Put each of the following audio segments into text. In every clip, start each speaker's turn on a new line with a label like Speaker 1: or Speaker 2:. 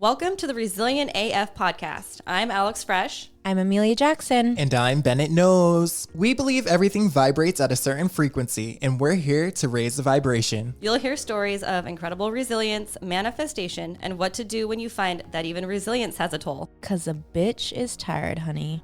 Speaker 1: Welcome to the Resilient AF podcast. I'm Alex Fresh.
Speaker 2: I'm Emelia Jackson.
Speaker 3: And I'm Bennett Knows. We believe everything vibrates at a certain frequency, and we're here to raise the vibration.
Speaker 1: You'll hear stories of incredible resilience, manifestation, and what to do when you find that even resilience has a toll.
Speaker 2: 'Cause a bitch is tired, honey.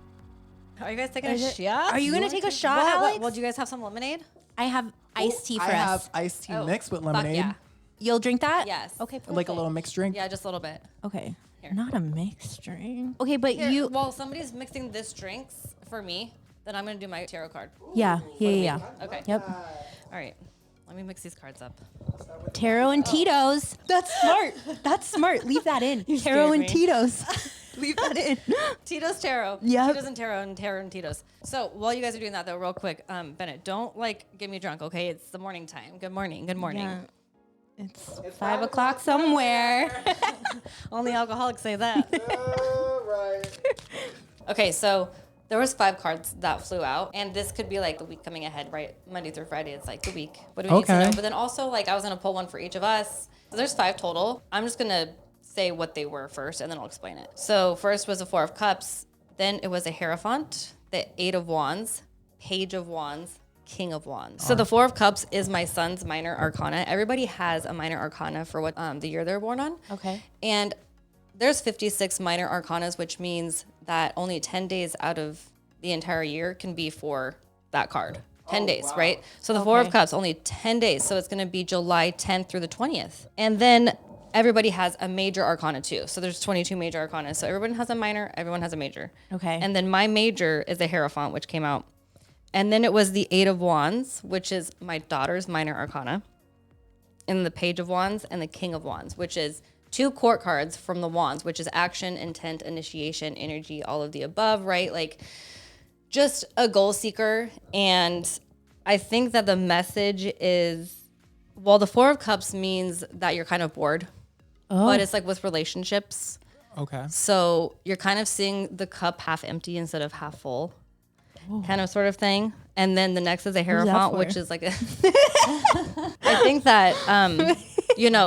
Speaker 1: Are you guys taking a shot?
Speaker 2: Are you going to take a shot, Alex?
Speaker 1: Well, do you guys have some lemonade?
Speaker 2: I have iced tea for
Speaker 3: I
Speaker 2: us.
Speaker 3: have iced tea mixed with lemonade.
Speaker 1: Yeah.
Speaker 2: You'll drink that?
Speaker 1: Yes.
Speaker 2: Okay, perfect.
Speaker 3: Like a little mixed drink.
Speaker 1: Yeah, just a little bit.
Speaker 2: Okay.
Speaker 1: Here.
Speaker 2: Not a mixed drink. Okay, but
Speaker 1: Here, well, somebody's mixing this drinks for me, then I'm going to do my tarot card.
Speaker 2: Yeah.
Speaker 1: Okay.
Speaker 2: Yep.
Speaker 1: All right. Let me mix these cards up.
Speaker 2: Tarot and Tito's. That's smart. That's smart. Leave that in. Tarot and
Speaker 1: me.
Speaker 2: Tito's. Leave that in.
Speaker 1: Tito's tarot.
Speaker 2: Yep.
Speaker 1: Tito's and tarot and Tito's. So while you guys are doing that, though, real quick, Bennett, don't get me drunk, okay? It's the morning time. Good morning. Good morning.
Speaker 2: Yeah. It's 5 o'clock somewhere.
Speaker 1: Only alcoholics say that.
Speaker 3: Right.
Speaker 1: Okay, so there was 5 cards that flew out, and this could be like the week coming ahead, right? Monday through Friday, it's like the week. What do we need to know? But then also, I was gonna pull one for each of us. So there's 5 total. I'm just gonna say what they were first, and then I'll explain it. So first was the 4 of Cups. Then it was a Hierophant, the 8 of Wands, Page of Wands, King of Wands. So the 4 of Cups is my son's minor arcana. Everybody has a minor arcana for what the year they're born on.
Speaker 2: Okay.
Speaker 1: And there's 56 minor arcanas, which means that only 10 days out of the entire year can be for that card. 10 days, right? So the 4 of Cups, only 10 days. So it's going to be July 10th through the 20th. And then everybody has a major arcana too. So there's 22 major arcana. So everyone has a minor, everyone has a major.
Speaker 2: Okay.
Speaker 1: And then my major is the Hierophant, which came out. And then it was the 8 of Wands, which is my daughter's minor arcana. And the Page of Wands and the King of Wands, which is 2 court cards from the Wands, which is action, intent, initiation, energy, all of the above, right? Just a goal seeker. And I think that the message is, well, the 4 of Cups means that you're kind of bored, but it's with relationships.
Speaker 3: Okay.
Speaker 1: So you're kind of seeing the cup half empty instead of half full. Kind of sort of thing. And then the next is a Hierophant, which is I think that,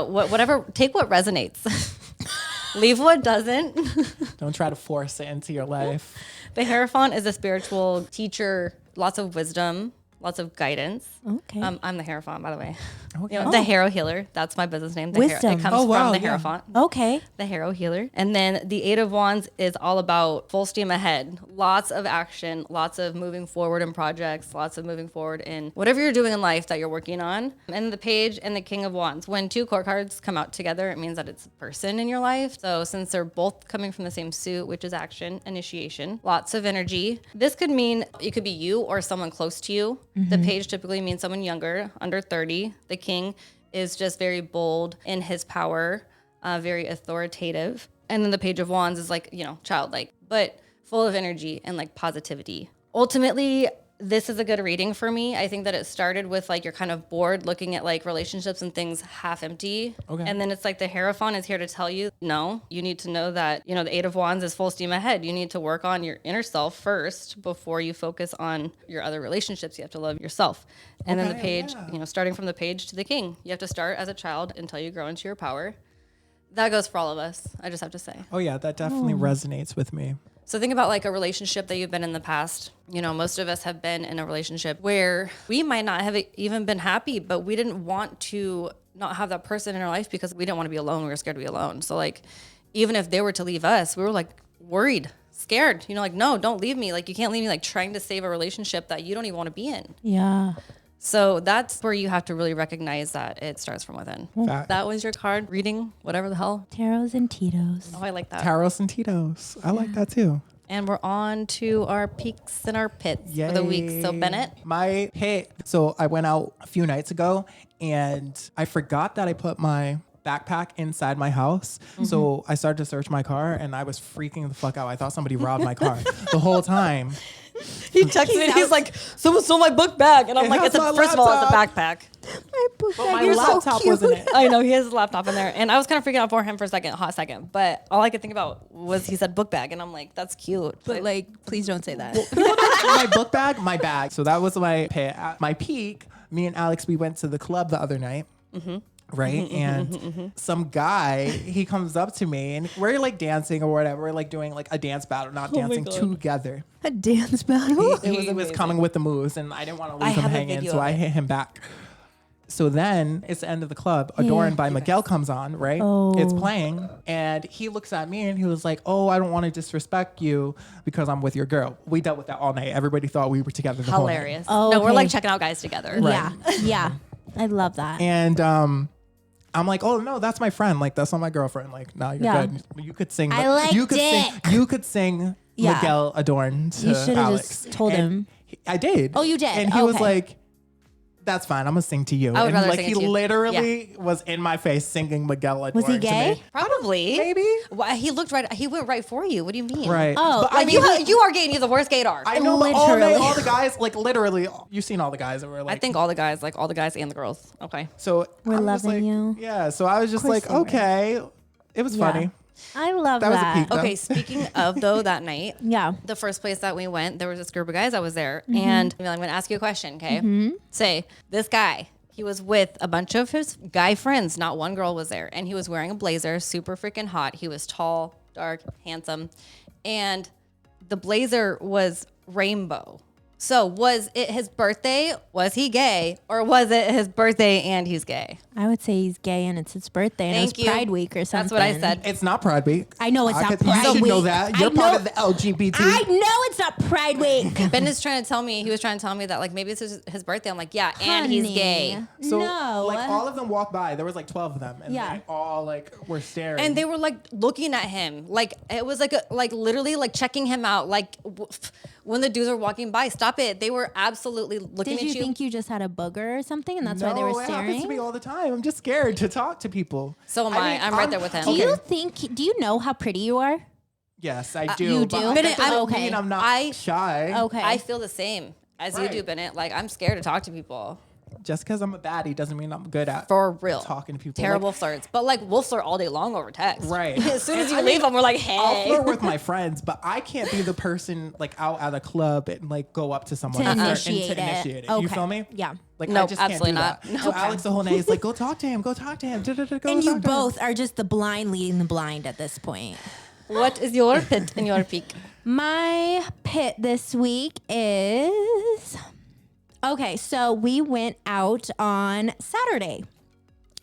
Speaker 1: whatever, take what resonates. Leave what doesn't.
Speaker 3: Don't try to force it into your life.
Speaker 1: The Hierophant is a spiritual teacher, lots of wisdom, lots of guidance.
Speaker 2: Okay.
Speaker 1: I'm the Hierophant, by the way.
Speaker 3: Okay.
Speaker 1: The Hero Healer. That's my business name.
Speaker 2: Wisdom.
Speaker 1: It comes from the Hierophant.
Speaker 2: Okay.
Speaker 1: The Hero Healer. And then the 8 of Wands is all about full steam ahead. Lots of action, lots of moving forward in projects, lots of moving forward in whatever you're doing in life that you're working on. And the Page and the King of Wands. When 2 court cards come out together, it means that it's a person in your life. So since they're both coming from the same suit, which is action, initiation, lots of energy. This could mean it could be you or someone close to you. Mm-hmm. The Page typically means someone younger, under 30. The King is just very bold in his power, very authoritative. And then the Page of Wands is childlike, but full of energy and positivity. Ultimately, this is a good reading for me. I think that it started with you're kind of bored looking at relationships and things half empty.
Speaker 3: Okay.
Speaker 1: And then it's the Hierophant is here to tell you, no, you need to know that, the 8 of Wands is full steam ahead. You need to work on your inner self first before you focus on your other relationships. You have to love yourself. And then the Page, starting from the Page to the King, you have to start as a child until you grow into your power. That goes for all of us, I just have to say.
Speaker 3: Oh, yeah, that definitely resonates with me.
Speaker 1: So think about a relationship that you've been in the past. Most of us have been in a relationship where we might not have even been happy, but we didn't want to not have that person in our life because we didn't want to be alone. We were scared to be alone. So even if they were to leave us, we were worried, scared, no, don't leave me. You can't leave me trying to save a relationship that you don't even want to be in.
Speaker 2: Yeah.
Speaker 1: So that's where you have to really recognize that it starts from within. That was your card reading, whatever the hell.
Speaker 2: Tarots and Tito's.
Speaker 1: Oh, I like that.
Speaker 3: Taros and Tito's. I like that too.
Speaker 1: And we're on to our peaks and our pits for the week. So Bennett.
Speaker 3: My pit. So I went out a few nights ago and I forgot that I put my backpack inside my house. Mm-hmm. So I started to search my car and I was freaking the fuck out. I thought somebody robbed my car the whole time.
Speaker 1: He texted me and he's like, someone stole my book bag. And I'm like, first of all, it's a backpack.
Speaker 2: My book
Speaker 3: But
Speaker 2: bag.
Speaker 3: my laptop wasn't it.
Speaker 1: I know, he has a laptop in there. And I was kind of freaking out for him for a hot second. But all I could think about was he said book bag. And I'm like, that's cute.
Speaker 2: But please don't say that.
Speaker 3: My book bag, my bag. So that was my pit. At my peak, me and Alex, we went to the club the other night. Mm-hmm. right? And some guy, he comes up to me and we're like dancing or whatever. We're like doing like a dance battle, not dancing together.
Speaker 2: A dance battle.
Speaker 3: He was coming with the moves and I didn't want to leave him
Speaker 1: have a
Speaker 3: hanging,
Speaker 1: video
Speaker 3: so
Speaker 1: of
Speaker 3: I
Speaker 1: it.
Speaker 3: hit him back. So then it's the end of the club. Adorned by Miguel comes on, right?
Speaker 2: Oh.
Speaker 3: It's playing. And he looks at me and he was like, oh, I don't want to disrespect you because I'm with your girl. We dealt with that all night. Everybody thought we were together the whole night.
Speaker 1: Hilarious.
Speaker 2: Oh,
Speaker 1: No, we're
Speaker 2: okay.
Speaker 1: like checking out guys together.
Speaker 2: Yeah. Yeah. I love that.
Speaker 3: And I'm like, oh no, that's my friend. Like that's not my girlfriend. Like, no, you're
Speaker 2: Yeah.
Speaker 3: good. You could sing.
Speaker 2: I like
Speaker 3: you could
Speaker 2: dick.
Speaker 3: sing. You could sing
Speaker 2: Yeah.
Speaker 3: Miguel Adorn to
Speaker 2: You should have
Speaker 3: Alex.
Speaker 2: just told
Speaker 3: And
Speaker 2: him.
Speaker 3: I did.
Speaker 2: Oh, you did?
Speaker 3: And he was
Speaker 2: Okay.
Speaker 3: like, that's fine. I'm gonna sing to you.
Speaker 1: I would
Speaker 3: and
Speaker 1: rather
Speaker 3: like
Speaker 1: sing
Speaker 3: he
Speaker 1: it to you.
Speaker 3: literally was in my face singing Miguel Adorn.
Speaker 2: Was he
Speaker 3: to
Speaker 2: gay?
Speaker 3: me.
Speaker 1: Probably.
Speaker 3: Maybe.
Speaker 1: Why, he looked right. He went right for you. What do you mean?
Speaker 3: Right.
Speaker 2: Oh,
Speaker 3: But
Speaker 1: Like
Speaker 3: I mean,
Speaker 1: you are gay and you're the worst gaydar.
Speaker 3: I know, but all night,
Speaker 2: Literally.
Speaker 3: all the guys, like literally, you've seen all the guys that were like.
Speaker 1: I think all the guys and the girls. Okay.
Speaker 3: so.
Speaker 2: We're
Speaker 3: I'm just
Speaker 2: loving
Speaker 3: like,
Speaker 2: you.
Speaker 3: Yeah. So I was just
Speaker 2: course
Speaker 3: like,
Speaker 2: they were.
Speaker 3: okay, it was
Speaker 2: Yeah.
Speaker 3: funny.
Speaker 2: I love
Speaker 3: That was a
Speaker 2: that.
Speaker 3: peak, though.
Speaker 1: Okay. Speaking of though, that night,
Speaker 2: Yeah.
Speaker 1: the first place that we went, there was this group of guys that was there, and I'm going to ask you a question. Okay. Say this guy. He was with a bunch of his guy friends. Not one girl was there, and he was wearing a blazer, super freaking hot. He was tall, dark, handsome, and the blazer was rainbow. So was it his birthday? Was he gay? Or was it his birthday and he's gay?
Speaker 2: I would say he's gay and it's his birthday and
Speaker 1: Thank
Speaker 2: it's
Speaker 1: you.
Speaker 2: Pride Week or something.
Speaker 1: That's what I said.
Speaker 3: It's not Pride Week.
Speaker 2: I know it's not
Speaker 3: You
Speaker 2: Pride
Speaker 3: should know
Speaker 2: Week.
Speaker 3: that.
Speaker 2: I
Speaker 3: You're part
Speaker 2: know-
Speaker 3: of the LGBT.
Speaker 2: I know it's not Pride Week.
Speaker 1: Ben is trying to tell me, he was trying to tell me that like maybe it's his birthday. I'm like, yeah, and he's
Speaker 2: Honey.
Speaker 1: gay.
Speaker 3: So
Speaker 2: no.
Speaker 3: like all of them walked by. There was like 12 of them, and
Speaker 2: Yeah.
Speaker 3: they all like were staring.
Speaker 1: And they were like looking at him. Like it was like literally like checking him out. Like when the dudes were walking by, stop it. They were absolutely looking
Speaker 2: Did
Speaker 1: at
Speaker 2: you
Speaker 1: you.
Speaker 2: think you just had a booger or something and that's
Speaker 3: no,
Speaker 2: why they were
Speaker 3: it happens to
Speaker 2: staring?
Speaker 3: me all the time. I'm just scared to talk to people.
Speaker 1: So am I.
Speaker 3: mean,
Speaker 1: I'm right there with him.
Speaker 2: Do you know how pretty you are?
Speaker 3: Yes, I do.
Speaker 2: you
Speaker 3: but
Speaker 2: do?
Speaker 3: that
Speaker 1: Bennett,
Speaker 3: doesn't
Speaker 2: okay.
Speaker 3: mean I'm not
Speaker 1: I-
Speaker 3: shy.
Speaker 2: Okay.
Speaker 1: I feel the same as you
Speaker 3: Right.
Speaker 1: do, Bennett. Like I'm scared to talk to people.
Speaker 3: Just because I'm a baddie doesn't mean I'm good at
Speaker 1: For real.
Speaker 3: talking to people.
Speaker 1: Terrible
Speaker 3: Like,
Speaker 1: flirts. But like we'll flirt all day long over text.
Speaker 3: Right.
Speaker 1: As soon as you
Speaker 3: I
Speaker 1: leave
Speaker 3: mean,
Speaker 1: them, we're like, hey.
Speaker 3: I'll flirt with my friends, but I can't be the person like out at a club and like go up to someone
Speaker 2: To
Speaker 3: and
Speaker 2: initiate
Speaker 3: initiate it.
Speaker 2: it.
Speaker 3: You
Speaker 2: Okay.
Speaker 3: feel me?
Speaker 2: Yeah.
Speaker 3: Like
Speaker 1: Nope,
Speaker 3: I just can't
Speaker 1: absolutely
Speaker 3: do
Speaker 1: not.
Speaker 3: that.
Speaker 1: No.
Speaker 3: So Alex the whole night is like, go talk to him, go talk to him. Go
Speaker 2: And
Speaker 3: talk
Speaker 2: you
Speaker 3: to him.
Speaker 2: both are just the blind leading the blind at this point.
Speaker 1: What is your pit and your peak?
Speaker 2: My pit this week is okay. So we went out on Saturday,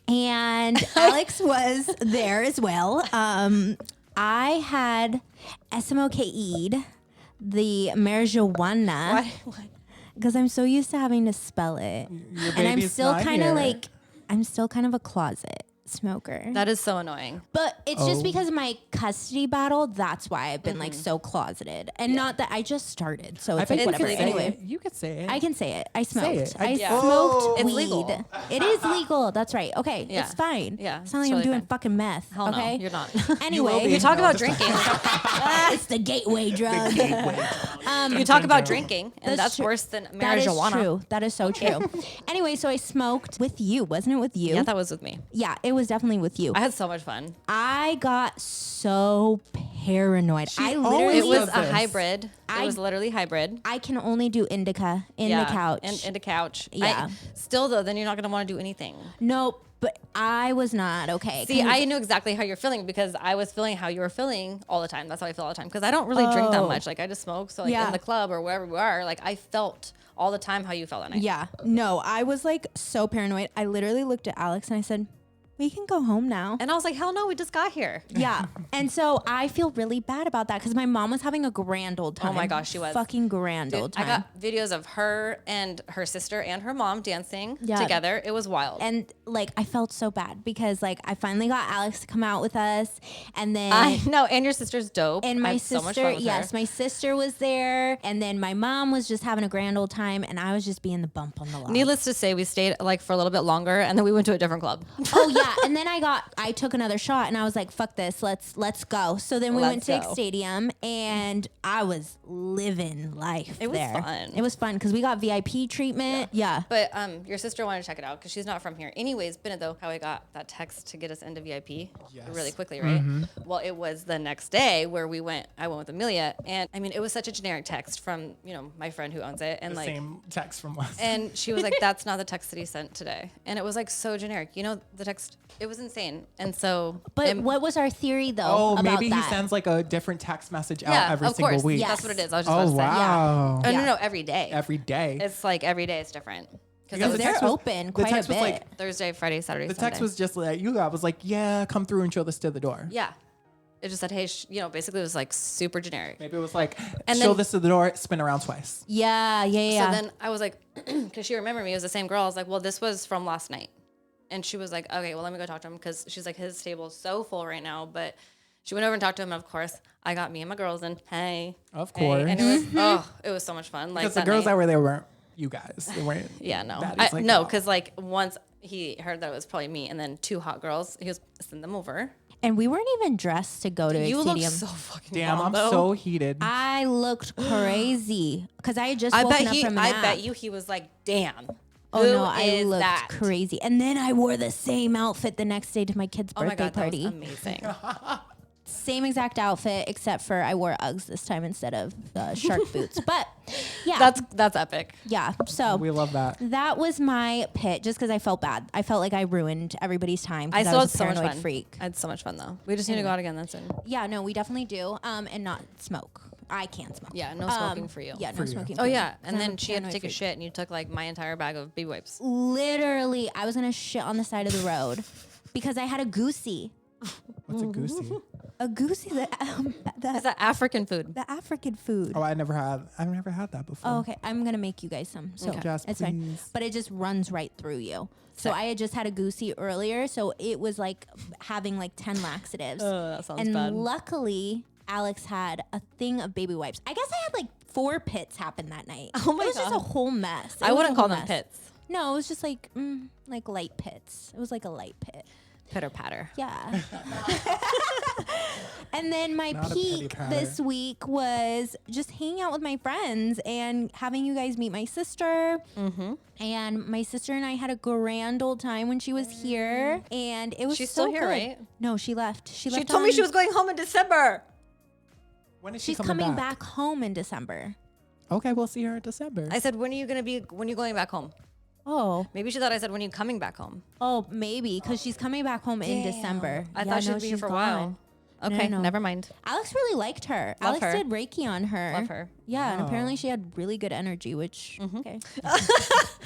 Speaker 2: and Alex was there as well. I had SMOKE'd the marijuana
Speaker 1: Why?
Speaker 2: because I'm so used to having to spell it,
Speaker 3: Your
Speaker 2: and I'm
Speaker 3: baby's
Speaker 2: still
Speaker 3: not
Speaker 2: kind
Speaker 3: here.
Speaker 2: of like I'm still kind of a closet smoker.
Speaker 1: That is so annoying.
Speaker 2: But it's just
Speaker 3: Oh.
Speaker 2: because of my custody battle. That's why I've been like so closeted, and not that I just started. So
Speaker 3: I
Speaker 2: it's
Speaker 3: bet
Speaker 2: like
Speaker 3: you
Speaker 2: whatever.
Speaker 3: could say
Speaker 2: Anyway,
Speaker 3: it. You could say it.
Speaker 2: I can say it. I smoked.
Speaker 3: it.
Speaker 2: I
Speaker 3: Yeah.
Speaker 2: smoked
Speaker 3: Oh.
Speaker 1: It's
Speaker 2: weed.
Speaker 1: legal.
Speaker 2: It is legal. That's right. Okay,
Speaker 1: Yeah.
Speaker 2: it's fine.
Speaker 1: Yeah,
Speaker 2: it's not like
Speaker 1: it's
Speaker 2: I'm
Speaker 1: totally
Speaker 2: doing
Speaker 1: fine.
Speaker 2: fucking meth.
Speaker 1: Hell no,
Speaker 2: okay,
Speaker 1: you're not.
Speaker 2: Anyway,
Speaker 3: be.
Speaker 1: You talk
Speaker 3: No,
Speaker 1: about
Speaker 3: just-
Speaker 1: drinking.
Speaker 2: it's the gateway drug.
Speaker 1: You talk about drinking, and that's
Speaker 2: true.
Speaker 1: worse than
Speaker 2: That is
Speaker 1: marijuana.
Speaker 2: true. That is so true. Anyway, so I smoked with you. Wasn't it with you?
Speaker 1: Yeah, that was with me.
Speaker 2: Yeah, it was definitely with you.
Speaker 1: I had so much fun.
Speaker 2: I got so paranoid. I literally
Speaker 3: always
Speaker 1: It was
Speaker 3: does
Speaker 1: a
Speaker 3: this.
Speaker 1: hybrid. It
Speaker 2: I-
Speaker 1: was literally hybrid.
Speaker 2: I can only do indica in
Speaker 1: Yeah,
Speaker 2: the couch.
Speaker 1: in the couch.
Speaker 2: Yeah.
Speaker 1: Still though, then you're not gonna want to do anything.
Speaker 2: Nope, but I was not okay.
Speaker 1: See,
Speaker 2: 'Cause-
Speaker 1: I knew exactly how you're feeling because I was feeling how you were feeling all the time. That's how I feel all the time because I don't really drink that
Speaker 2: Oh.
Speaker 1: much. Like I just smoke. So like
Speaker 2: Yeah.
Speaker 1: in the club or wherever we are, like I felt all the time how you felt that night.
Speaker 2: Yeah, no, I was like so paranoid. I literally looked at Alex and I said, "We can go home now."
Speaker 1: And I was like, hell no, we just got here.
Speaker 2: Yeah, and so I feel really bad about that because my mom was having a grand old time.
Speaker 1: Oh my gosh, she was.
Speaker 2: fucking grand old
Speaker 1: I
Speaker 2: time.
Speaker 1: got videos of her and her sister and her mom dancing
Speaker 2: Yeah.
Speaker 1: together. It was wild.
Speaker 2: And like I felt so bad because like I finally got Alex to come out with us, and then
Speaker 1: I know, and your sister's dope.
Speaker 2: and
Speaker 1: I
Speaker 2: my
Speaker 1: had so much
Speaker 2: sister,
Speaker 1: fun with
Speaker 2: yes,
Speaker 1: her.
Speaker 2: my sister was there, and then my mom was just having a grand old time, and I was just being the bump on the log.
Speaker 1: Needless to say, we stayed like for a little bit longer, and then we went to a different club.
Speaker 2: Oh yeah, Yeah, and then I took another shot and I was like, fuck this, let's go. So then we went to X Stadium and I was living life.
Speaker 1: It was
Speaker 2: there.
Speaker 1: fun.
Speaker 2: It was fun because we got VIP treatment. Yeah.
Speaker 1: But your sister wanted to check it out because she's not from here. Anyways, Bennett, though, how I got that text to get us into VIP really quickly, right? Well, it was the next day where I went with Emelia, and I mean, it was such a generic text from, my friend who owns it, and
Speaker 3: The
Speaker 1: like
Speaker 3: same text from last.
Speaker 1: and she was like, that's not the text that he sent today. And it was like so generic. The text, it was insane. And so.
Speaker 2: But what was our theory though?
Speaker 3: Oh,
Speaker 2: about
Speaker 3: maybe
Speaker 2: that?
Speaker 3: he sends like a different text message out every single
Speaker 1: course.
Speaker 3: week.
Speaker 2: Yes.
Speaker 1: That's what it is. I was just about to say.
Speaker 3: Wow.
Speaker 1: Oh, no, every day.
Speaker 3: Every day.
Speaker 1: It's like every day it's different.
Speaker 3: Because
Speaker 1: Because
Speaker 2: They're open quite a bit.
Speaker 3: like,
Speaker 1: Thursday, Friday, Saturday,
Speaker 3: the
Speaker 1: Sunday.
Speaker 3: text was just like, you got was like, yeah, come through and show this to the door.
Speaker 1: Yeah. It just said, hey, basically it was like super generic.
Speaker 3: Maybe it was like,
Speaker 1: And
Speaker 3: show
Speaker 1: then-
Speaker 3: this to the door, spin around twice.
Speaker 2: Yeah.
Speaker 1: So then I was like, because she remembered me, it was the same girl. I was like, well, this was from last night. And she was like, okay, well, let me go talk to him. Because she's like, his table is so full right now. But she went over and talked to him. And of course, I got me and my girls in. Hey.
Speaker 3: Of
Speaker 1: Hey.
Speaker 3: course.
Speaker 1: And it was, it was so much fun. Like
Speaker 3: Because the
Speaker 1: that
Speaker 3: girls
Speaker 1: night.
Speaker 3: that were there weren't you guys. They weren't.
Speaker 1: Yeah, no.
Speaker 3: baddies like
Speaker 1: No,
Speaker 3: y'all.
Speaker 1: because like once he heard that it was probably me and then two hot girls, he was send them over.
Speaker 2: And we weren't even dressed to go to X
Speaker 1: You look
Speaker 2: Stadium.
Speaker 1: so fucking
Speaker 3: Damn,
Speaker 1: bomb,
Speaker 3: I'm
Speaker 1: though.
Speaker 3: so heated.
Speaker 2: I looked crazy because I had just
Speaker 1: I
Speaker 2: woken
Speaker 1: bet
Speaker 2: up from a
Speaker 1: I
Speaker 2: nap.
Speaker 1: bet you he was like, damn.
Speaker 2: Oh
Speaker 1: who
Speaker 2: no, I
Speaker 1: is
Speaker 2: looked
Speaker 1: that?
Speaker 2: crazy. And then I wore the same outfit the next day to my kid's
Speaker 1: Oh my
Speaker 2: birthday
Speaker 1: god,
Speaker 2: party.
Speaker 1: that was amazing.
Speaker 2: Same exact outfit, except for I wore Uggs this time instead of shark boots. But yeah,
Speaker 1: That's epic.
Speaker 2: yeah. So
Speaker 3: We love that.
Speaker 2: that was my pit, just because I felt bad. I felt like I ruined everybody's time. 'Cause
Speaker 1: I still had
Speaker 2: was a
Speaker 1: so much
Speaker 2: paranoid
Speaker 1: fun.
Speaker 2: freak.
Speaker 1: I had so much fun though. We just need to go out again. That's it.
Speaker 2: Yeah, no, we definitely do. And not smoke. I can't smoke.
Speaker 1: Yeah, no smoking for you.
Speaker 2: Yeah, no
Speaker 3: For you.
Speaker 2: smoking.
Speaker 1: Oh
Speaker 2: for me.
Speaker 1: yeah, and
Speaker 2: I'm
Speaker 1: then
Speaker 2: a
Speaker 1: she had to
Speaker 2: paranoid
Speaker 1: take a
Speaker 2: freak.
Speaker 1: shit, and you took like my entire bag of baby wipes.
Speaker 2: Literally, I was gonna shit on the side of the road because I had a goosey.
Speaker 3: What's a goosey?
Speaker 2: A goosey
Speaker 1: Is
Speaker 2: that
Speaker 1: that African food?
Speaker 2: the African food.
Speaker 3: Oh, I've never had that before.
Speaker 2: Oh, okay. I'm gonna make you guys some. So
Speaker 1: Okay.
Speaker 3: Yes,
Speaker 2: it's fine.
Speaker 3: please.
Speaker 2: But it just runs right through you. So I had just had a goosey earlier, so it was like having like 10 laxatives.
Speaker 1: Oh, that sounds
Speaker 2: and
Speaker 1: bad.
Speaker 2: luckily, Alex had a thing of baby wipes. I guess I had like 4 pits happen that night.
Speaker 1: Oh my
Speaker 2: It was just a
Speaker 1: God.
Speaker 2: whole mess. It
Speaker 1: I
Speaker 2: was
Speaker 1: wouldn't
Speaker 2: a
Speaker 1: call
Speaker 2: whole
Speaker 1: them
Speaker 2: mess.
Speaker 1: pits.
Speaker 2: No, it was just like light pits. It was like a light pit.
Speaker 1: Pitter patter.
Speaker 2: Yeah. And then my
Speaker 3: Not a petty
Speaker 2: peak
Speaker 3: patter.
Speaker 2: this week was just hanging out with my friends and having you guys meet my sister.
Speaker 1: Mm-hmm.
Speaker 2: And my sister and I had a grand old time when she was here, and it was
Speaker 1: She's
Speaker 2: so
Speaker 1: still here,
Speaker 2: good.
Speaker 1: right?
Speaker 2: No, she left. She
Speaker 1: She
Speaker 2: left.
Speaker 1: told me she was going home in December.
Speaker 3: When is she
Speaker 2: She's coming back home in December.
Speaker 3: Okay, we'll see her in December.
Speaker 1: I said, when are you going back home?
Speaker 2: Oh,
Speaker 1: Maybe she thought I said, when are you coming back home?
Speaker 2: maybe because she's coming back home in December.
Speaker 1: I
Speaker 2: Yeah,
Speaker 1: thought she'd
Speaker 2: no,
Speaker 1: be here
Speaker 2: she's
Speaker 1: for a while.
Speaker 2: gone.
Speaker 1: Okay,
Speaker 2: no.
Speaker 1: never mind.
Speaker 2: Alex really liked her.
Speaker 1: Love
Speaker 2: Alex
Speaker 1: her.
Speaker 2: did Reiki on her.
Speaker 1: Love her.
Speaker 2: Yeah, and
Speaker 3: Wow.
Speaker 2: apparently she had really good energy, which okay.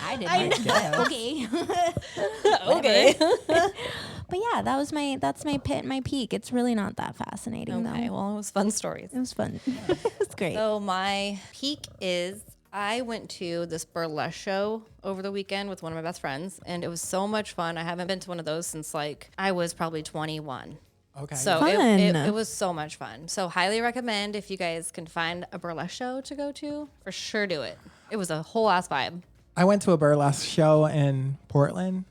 Speaker 2: I did.
Speaker 3: I
Speaker 2: not.
Speaker 3: guess.
Speaker 2: Okay.
Speaker 1: Okay.
Speaker 2: But yeah, that's my pit and my peak. It's really not that fascinating
Speaker 1: Okay,
Speaker 2: though.
Speaker 1: well, it was fun stories.
Speaker 2: It was fun. It was great.
Speaker 1: So my peak is I went to this burlesque show over the weekend with one of my best friends, and it was so much fun. I haven't been to one of those since like I was probably 21.
Speaker 3: Okay.
Speaker 1: So
Speaker 2: Fun.
Speaker 1: it was so much fun. So highly recommend if you guys can find a burlesque show to go to, for sure do it. It was a whole ass vibe.
Speaker 3: I went to a burlesque show in Portland.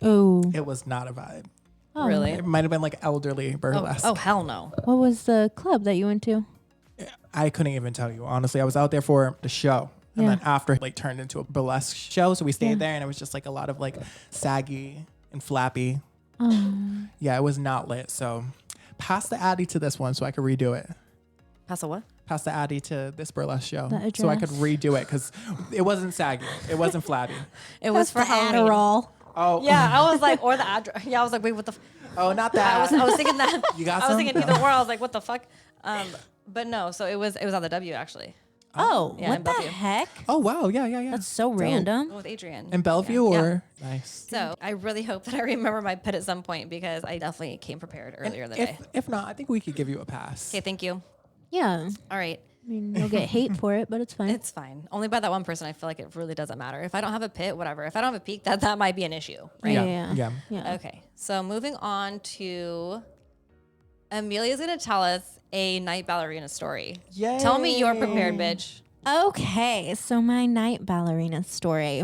Speaker 2: Oh,
Speaker 3: It was not a vibe.
Speaker 1: Really?
Speaker 3: It might have been like elderly burlesque.
Speaker 1: Oh, hell no.
Speaker 2: what was the club that you went to?
Speaker 3: I couldn't even tell you, honestly. I was out there for the show. And
Speaker 2: Yeah.
Speaker 3: then after it like turned into a burlesque show. So we stayed there and it was just like a lot of like saggy and flappy. Yeah, it was not lit. So pass the Addy to this one so I could redo it.
Speaker 1: Pass a what?
Speaker 3: Pass the Addy to this burlesque show
Speaker 2: The
Speaker 3: so I could
Speaker 2: address.
Speaker 3: redo it because it wasn't saggy. It wasn't flabby.
Speaker 1: It was for
Speaker 2: the
Speaker 1: Halloween.
Speaker 2: Adderall.
Speaker 3: Oh,
Speaker 1: Yeah, I was like, or the address. Yeah, I was like, wait, what the?
Speaker 3: Oh, not
Speaker 1: I
Speaker 3: that.
Speaker 1: was thinking that.
Speaker 3: You got
Speaker 1: I was
Speaker 3: some?
Speaker 1: thinking either or. I was like, what the fuck? But no. So it was on the W actually.
Speaker 2: Oh,
Speaker 1: Yeah, in
Speaker 2: what the
Speaker 1: Bellevue.
Speaker 2: heck?
Speaker 3: Oh, wow. Yeah.
Speaker 2: That's so random.
Speaker 1: With Adrian.
Speaker 3: In Bellevue
Speaker 1: Yeah.
Speaker 3: or? Nice.
Speaker 1: So I really hope that I remember my pit at some point because I definitely came prepared earlier in the day.
Speaker 3: If not, I think we could give you a pass.
Speaker 1: Okay, thank you.
Speaker 2: Yeah.
Speaker 1: All right.
Speaker 2: I mean, you'll get hate for it, but it's fine.
Speaker 1: It's fine. Only by that one person, I feel like it really doesn't matter. If I don't have a pit, whatever. If I don't have a peak, that might be an issue, right?
Speaker 2: Yeah.
Speaker 1: Okay. So moving on to Emelia's going to tell us a night ballerina story.
Speaker 3: Yay.
Speaker 1: Tell me you're prepared, bitch.
Speaker 2: Okay, so my night ballerina story.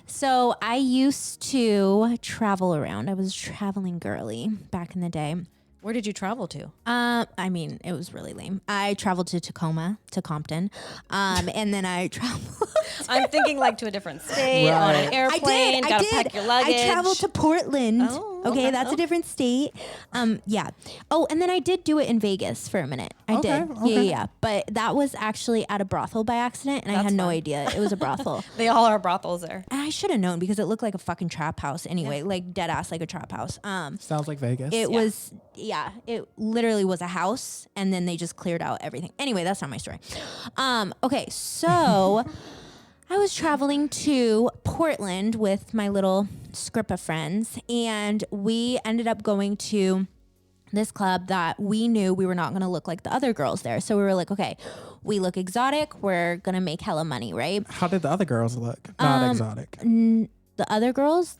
Speaker 2: So I used to travel around. I was a traveling girly back in the day.
Speaker 1: Where did you travel to?
Speaker 2: I mean, it was really lame. I traveled to Tacoma, to Compton, and then I traveled.
Speaker 1: I'm thinking like to a different state on an airplane.
Speaker 2: I
Speaker 1: Gotta
Speaker 2: did.
Speaker 1: pack your luggage.
Speaker 2: I traveled to Portland.
Speaker 1: Oh,
Speaker 2: okay, that's a different state. Yeah. Oh, and then I did do it in Vegas for a minute. I did. Yeah. But that was actually at a brothel by accident, and I had no idea it was a brothel.
Speaker 1: They all are brothels there.
Speaker 2: And I should have known because it looked like a fucking trap house anyway, like dead ass like a trap house.
Speaker 3: Sounds like Vegas.
Speaker 2: It was, it literally was a house, and then they just cleared out everything. Anyway, that's not my story. Okay, so I was traveling to Portland with my little script of friends, and we ended up going to this club that we knew we were not going to look like the other girls there. So we were like, okay, we look exotic. We're going to make hella money, right?
Speaker 3: How did the other girls look? Not exotic.
Speaker 2: The other girls,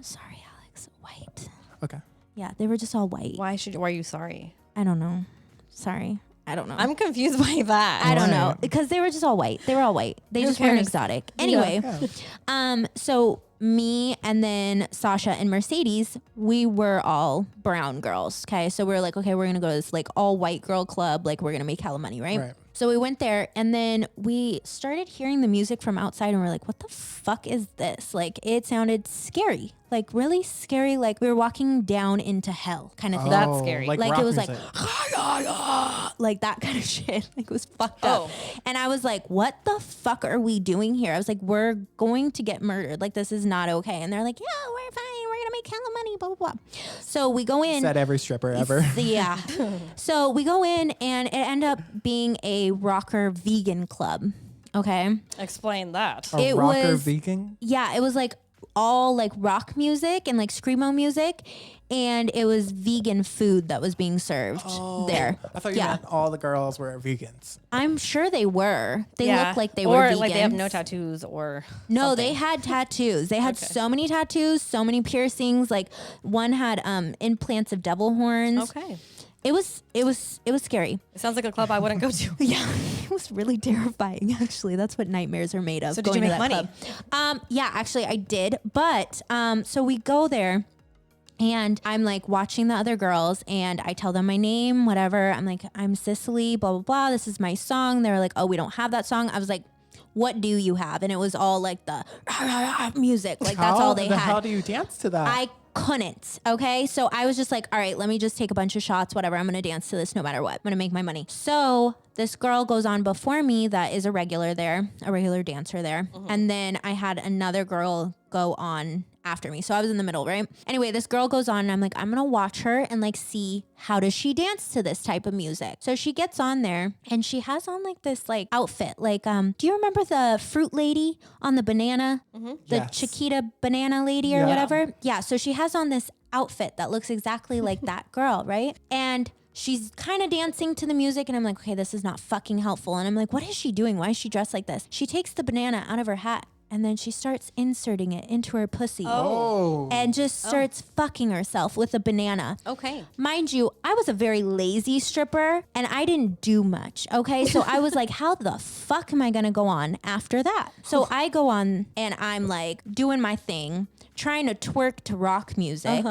Speaker 2: sorry, Alex, white.
Speaker 3: Okay.
Speaker 2: Yeah, they were just all white.
Speaker 1: Why are you sorry?
Speaker 2: I don't know. Sorry. I don't know.
Speaker 1: I'm confused by that.
Speaker 2: I don't know because they were just all white. They were all white. They just weren't exotic. Anyway, so me and then Sasha and Mercedes, we were all brown girls. Okay, so we were like, okay, we're gonna go to this like all white girl club. Like we're gonna make hella money, right? So we went there, and then we started hearing the music from outside, and we're like, what the fuck is this? Like it sounded scary. Like really scary, like we were walking down into hell kind of thing.
Speaker 1: That's scary.
Speaker 2: Like
Speaker 3: rock
Speaker 2: it was
Speaker 3: music.
Speaker 2: like that kind of shit. Like it was fucked up. And I was like, what the fuck are we doing here? I was like, we're going to get murdered. Like this is not okay. And they're like, yeah, we're fine. We're going to make hella money, blah, blah, blah. So we go in.
Speaker 3: Said every stripper ever.
Speaker 2: Yeah. So we go in, and it ended up being a rocker vegan club. Okay.
Speaker 1: Explain that.
Speaker 3: A rocker vegan?
Speaker 2: Yeah, it was like all like rock music and like screamo music, and it was vegan food that was being served there.
Speaker 3: I thought you meant all the girls were vegans.
Speaker 2: I'm sure they were. They looked like they were vegans.
Speaker 1: Or like they have no tattoos or
Speaker 2: no,
Speaker 1: something.
Speaker 2: they had tattoos. They had so many tattoos, so many piercings. Like one had implants of devil horns.
Speaker 1: Okay.
Speaker 2: It was scary.
Speaker 1: It sounds like a club I wouldn't go to.
Speaker 2: Yeah, it was really terrifying. Actually, that's what nightmares are made of.
Speaker 1: So did you make money?
Speaker 2: Yeah, actually, I did. But so we go there, and I'm like watching the other girls, and I tell them my name, whatever. I'm like, I'm Cicely, blah blah blah. This is my song. They were like, oh, we don't have that song. I was like, what do you have? And it was all like the music. Like that's all they had.
Speaker 3: How do you dance to that?
Speaker 2: I couldn't. Okay. So I was just like, all right, let me just take a bunch of shots, whatever. I'm going to dance to this no matter what. I'm going to make my money. So this girl goes on before me that is a regular dancer there. And then I had another girl go on after me. So I was in the middle, right? Anyway, this girl goes on, and I'm like, I'm going to watch her and like see how does she dance to this type of music. So she gets on there, and she has on like this like outfit. Like, do you remember the fruit lady on the banana? The Chiquita banana lady or whatever? Yeah. So she has on this outfit that looks exactly like that girl, right? And she's kind of dancing to the music, and I'm like, okay, this is not fucking helpful. And I'm like, what is she doing? Why is she dressed like this? She takes the banana out of her hat, and then she starts inserting it into her pussy. And just starts fucking herself with a banana.
Speaker 1: Okay.
Speaker 2: Mind you, I was a very lazy stripper, and I didn't do much. Okay. So I was like, how the fuck am I going to go on after that? So I go on, and I'm like doing my thing, trying to twerk to rock music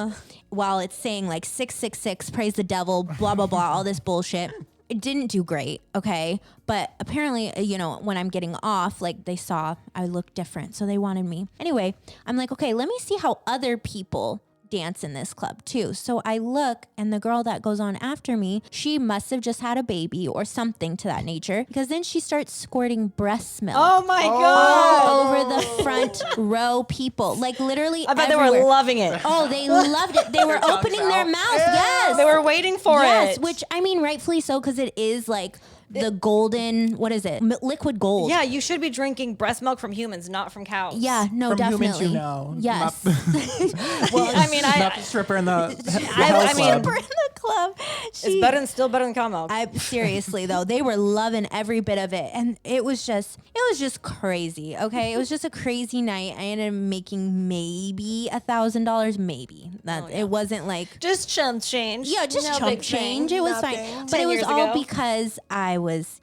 Speaker 2: while it's saying like 666, praise the devil, blah, blah, blah, all this bullshit. It didn't do great, okay? But apparently, you know, when I'm getting off, like they saw I looked different, so they wanted me. Anyway, I'm like, okay, let me see how other people dance in this club too. So I look, and the girl that goes on after me, she must have just had a baby or something to that nature, because then she starts squirting breast milk.
Speaker 1: Oh my God.
Speaker 2: All over the front row people. Like literally
Speaker 1: I bet
Speaker 2: everywhere.
Speaker 1: they were loving it.
Speaker 2: Oh, they loved it. They were opening their mouths. Yes.
Speaker 1: They were waiting for it.
Speaker 2: Yes, which I mean, rightfully so, because it is like the golden, what is it? Liquid gold.
Speaker 1: Yeah, you should be drinking breast milk from humans, not from cows.
Speaker 2: Yeah, no,
Speaker 3: From
Speaker 2: definitely.
Speaker 3: humans, you know.
Speaker 2: Yes.
Speaker 1: Well, I mean,
Speaker 3: Not the stripper in the
Speaker 1: I mean,
Speaker 2: Stripper in the club.
Speaker 1: it's still better than cow milk.
Speaker 2: Seriously though, they were loving every bit of it, and it was just crazy. Okay, it was just a crazy night. I ended up making maybe $1,000, maybe. It wasn't like
Speaker 1: just chump change.
Speaker 2: just
Speaker 1: No
Speaker 2: chump
Speaker 1: big
Speaker 2: change.
Speaker 1: thing.
Speaker 2: It was
Speaker 3: Nothing.
Speaker 2: fine, but
Speaker 1: 10
Speaker 2: it was
Speaker 1: years
Speaker 2: all
Speaker 1: ago.
Speaker 2: because I I was,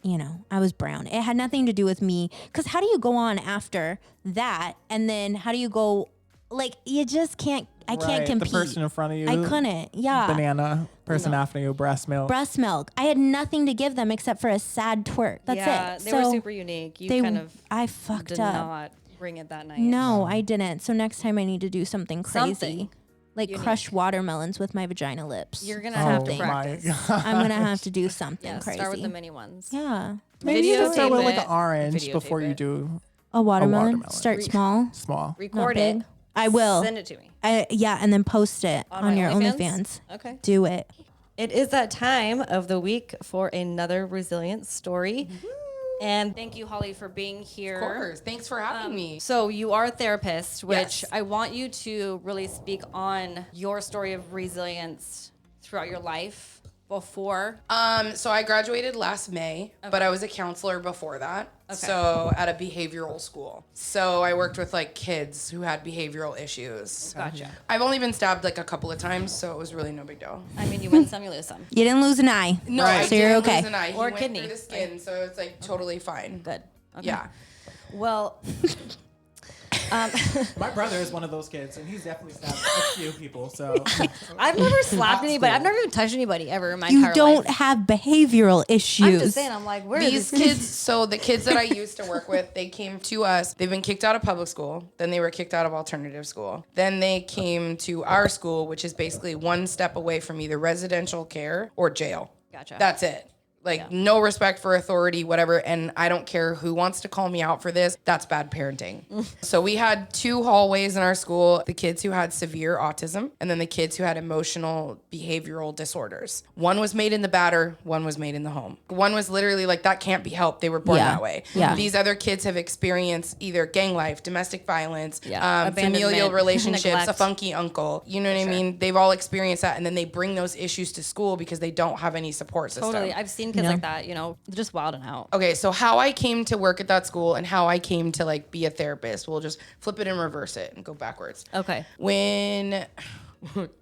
Speaker 2: I was brown. It had nothing to do with me. Because how do you go on after that? And then how do you go, like, you just can't, I can't compete.
Speaker 3: The person in front of you.
Speaker 2: I couldn't. Yeah.
Speaker 3: Banana. Person after you. Breast milk.
Speaker 2: Breast milk. I had nothing to give them except for a sad twerk. That's it.
Speaker 1: They were super unique.
Speaker 2: I fucked
Speaker 1: did
Speaker 2: up.
Speaker 1: not bring it that night.
Speaker 2: No, I didn't. So next time I need to do something crazy. Like crush watermelons with my vagina lips.
Speaker 1: You're going to have to practice.
Speaker 2: I'm going to have to do something crazy.
Speaker 1: Start with the mini ones.
Speaker 2: Yeah.
Speaker 3: Maybe you start with like an orange before you do
Speaker 2: a watermelon. Start small.
Speaker 3: Small.
Speaker 1: Record it.
Speaker 2: I will.
Speaker 1: Send it to me.
Speaker 2: And then post it on your OnlyFans.
Speaker 1: Okay.
Speaker 2: Do it.
Speaker 1: It is that time of the week for another resilient story. And thank you, Holly, for being here.
Speaker 4: Of course. Thanks for having me.
Speaker 1: So you are a therapist, which I want you to really speak on your story of resilience throughout your life before.
Speaker 4: So I graduated last May, but I was a counselor before that. Okay. So at a behavioral school. So I worked with like kids who had behavioral issues.
Speaker 1: Gotcha.
Speaker 4: I've only been stabbed like a couple of times, so it was really no big deal.
Speaker 1: I mean, you win some, you lose some.
Speaker 2: You didn't lose an eye.
Speaker 4: No,
Speaker 2: I
Speaker 4: so
Speaker 2: you're okay.
Speaker 4: Lose an eye.
Speaker 1: Or
Speaker 4: he
Speaker 1: kidney.
Speaker 4: Went through the skin, so it's like totally fine.
Speaker 1: Good. Okay.
Speaker 4: Yeah.
Speaker 1: Well,
Speaker 3: my brother is one of those kids, and he's definitely stabbed a few people. So
Speaker 1: I've never slapped anybody. I've never even touched anybody ever in my entire life.
Speaker 2: You don't have behavioral issues.
Speaker 1: I'm just saying. I'm like, where
Speaker 4: these
Speaker 1: are
Speaker 4: kids? So the kids that I used to work with, they came to us. They've been kicked out of public school. Then they were kicked out of alternative school. Then they came to our school, which is basically one step away from either residential care or jail.
Speaker 1: Gotcha.
Speaker 4: That's it. Like, no respect for authority, whatever. And I don't care who wants to call me out for this. That's bad parenting. So we had 2 hallways in our school, the kids who had severe autism, and then the kids who had emotional behavioral disorders. One was made in the batter, one was made in the home. One was literally like, that can't be helped. They were born that way.
Speaker 2: Yeah.
Speaker 4: These other kids have experienced either gang life, domestic violence, familial
Speaker 1: Abandonment,
Speaker 4: relationships,
Speaker 1: neglect.
Speaker 4: a funky uncle. You know what I mean? They've all experienced that. And then they bring those issues to school because they don't have any support system.
Speaker 1: Totally. I've seen kids like that, just wilding out.
Speaker 4: Okay, so how I came to work at that school and how I came to like be a therapist, we'll just flip it and reverse it and go backwards.
Speaker 1: Okay.
Speaker 4: When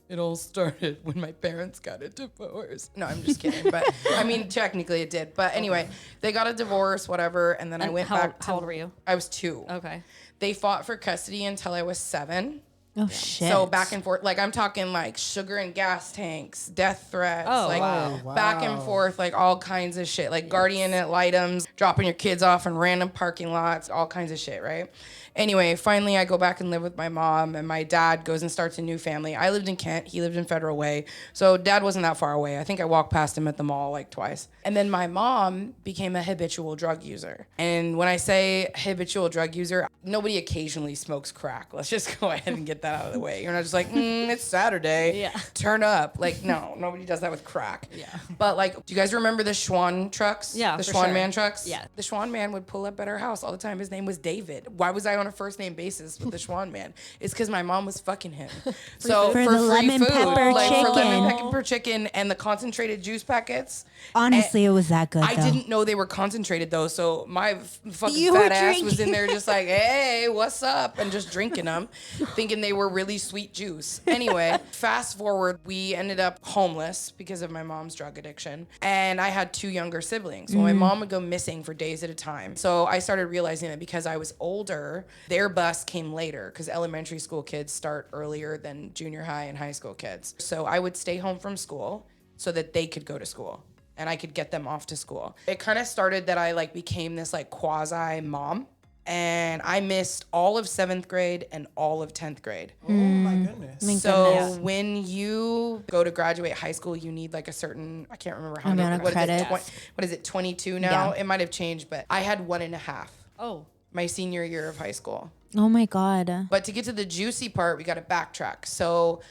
Speaker 4: it all started when my parents got a divorce. No, I'm just kidding. But I mean, technically it did. But anyway, they got a divorce, whatever. And then I went back to...
Speaker 1: How old were you?
Speaker 4: I was 2.
Speaker 1: Okay.
Speaker 4: They fought for custody until I was 7.
Speaker 2: Oh, shit.
Speaker 4: So back and forth, like I'm talking like sugar and gas tanks, death threats, back and forth, like all kinds of shit, like guardian ad litems, dropping your kids off in random parking lots, all kinds of shit, right? Anyway, finally I go back and live with my mom, and my dad goes and starts a new family. I lived in Kent, he lived in Federal Way, so dad wasn't that far away. I think I walked past him at the mall like twice. And then my mom became a habitual drug user. And when I say habitual drug user, nobody occasionally smokes crack. Let's just go ahead and get that out of the way. You're not just like, it's Saturday, turn up. Like, no, nobody does that with crack.
Speaker 1: Yeah.
Speaker 4: But like, do you guys remember the Schwann trucks?
Speaker 1: Yeah,
Speaker 4: the
Speaker 1: for
Speaker 4: Schwann
Speaker 1: sure.
Speaker 4: man trucks?
Speaker 1: Yeah.
Speaker 4: The Schwann man would pull up at our house all the time. His name was David. Why was I on a first name basis with the Schwann man? It's because my mom was fucking him. So
Speaker 2: For
Speaker 4: for
Speaker 2: the
Speaker 4: free
Speaker 2: lemon
Speaker 4: food,
Speaker 2: pepper
Speaker 4: like for lemon
Speaker 2: chicken.
Speaker 4: pepper chicken and the concentrated juice packets.
Speaker 2: Honestly, it was that good,
Speaker 4: I
Speaker 2: though.
Speaker 4: didn't know they were concentrated though, so my fucking
Speaker 2: You were
Speaker 4: fat ass was
Speaker 2: drinking.
Speaker 4: in there just like, hey, what's up? And just drinking them, thinking they were really sweet juice. Anyway, fast forward, we ended up homeless because of my mom's drug addiction. And I had 2 younger siblings. Well, my mom would go missing for days at a time. So I started realizing that because I was older, their bus came later because elementary school kids start earlier than junior high and high school kids. So I would stay home from school so that they could go to school and I could get them off to school. It kind of started that I like became this like quasi mom, and I missed all of 7th grade and all of 10th grade.
Speaker 3: Oh my goodness.
Speaker 4: So when you go to graduate high school, you need like a certain, I can't remember how
Speaker 2: Amount
Speaker 4: many,
Speaker 2: of
Speaker 4: what
Speaker 2: credits.
Speaker 4: what is it, 22 now?
Speaker 2: Yeah.
Speaker 4: It might have changed, but I had 1.5
Speaker 1: Oh.
Speaker 4: my senior year of high school.
Speaker 2: Oh, my God.
Speaker 4: But to get to the juicy part, we got to backtrack. So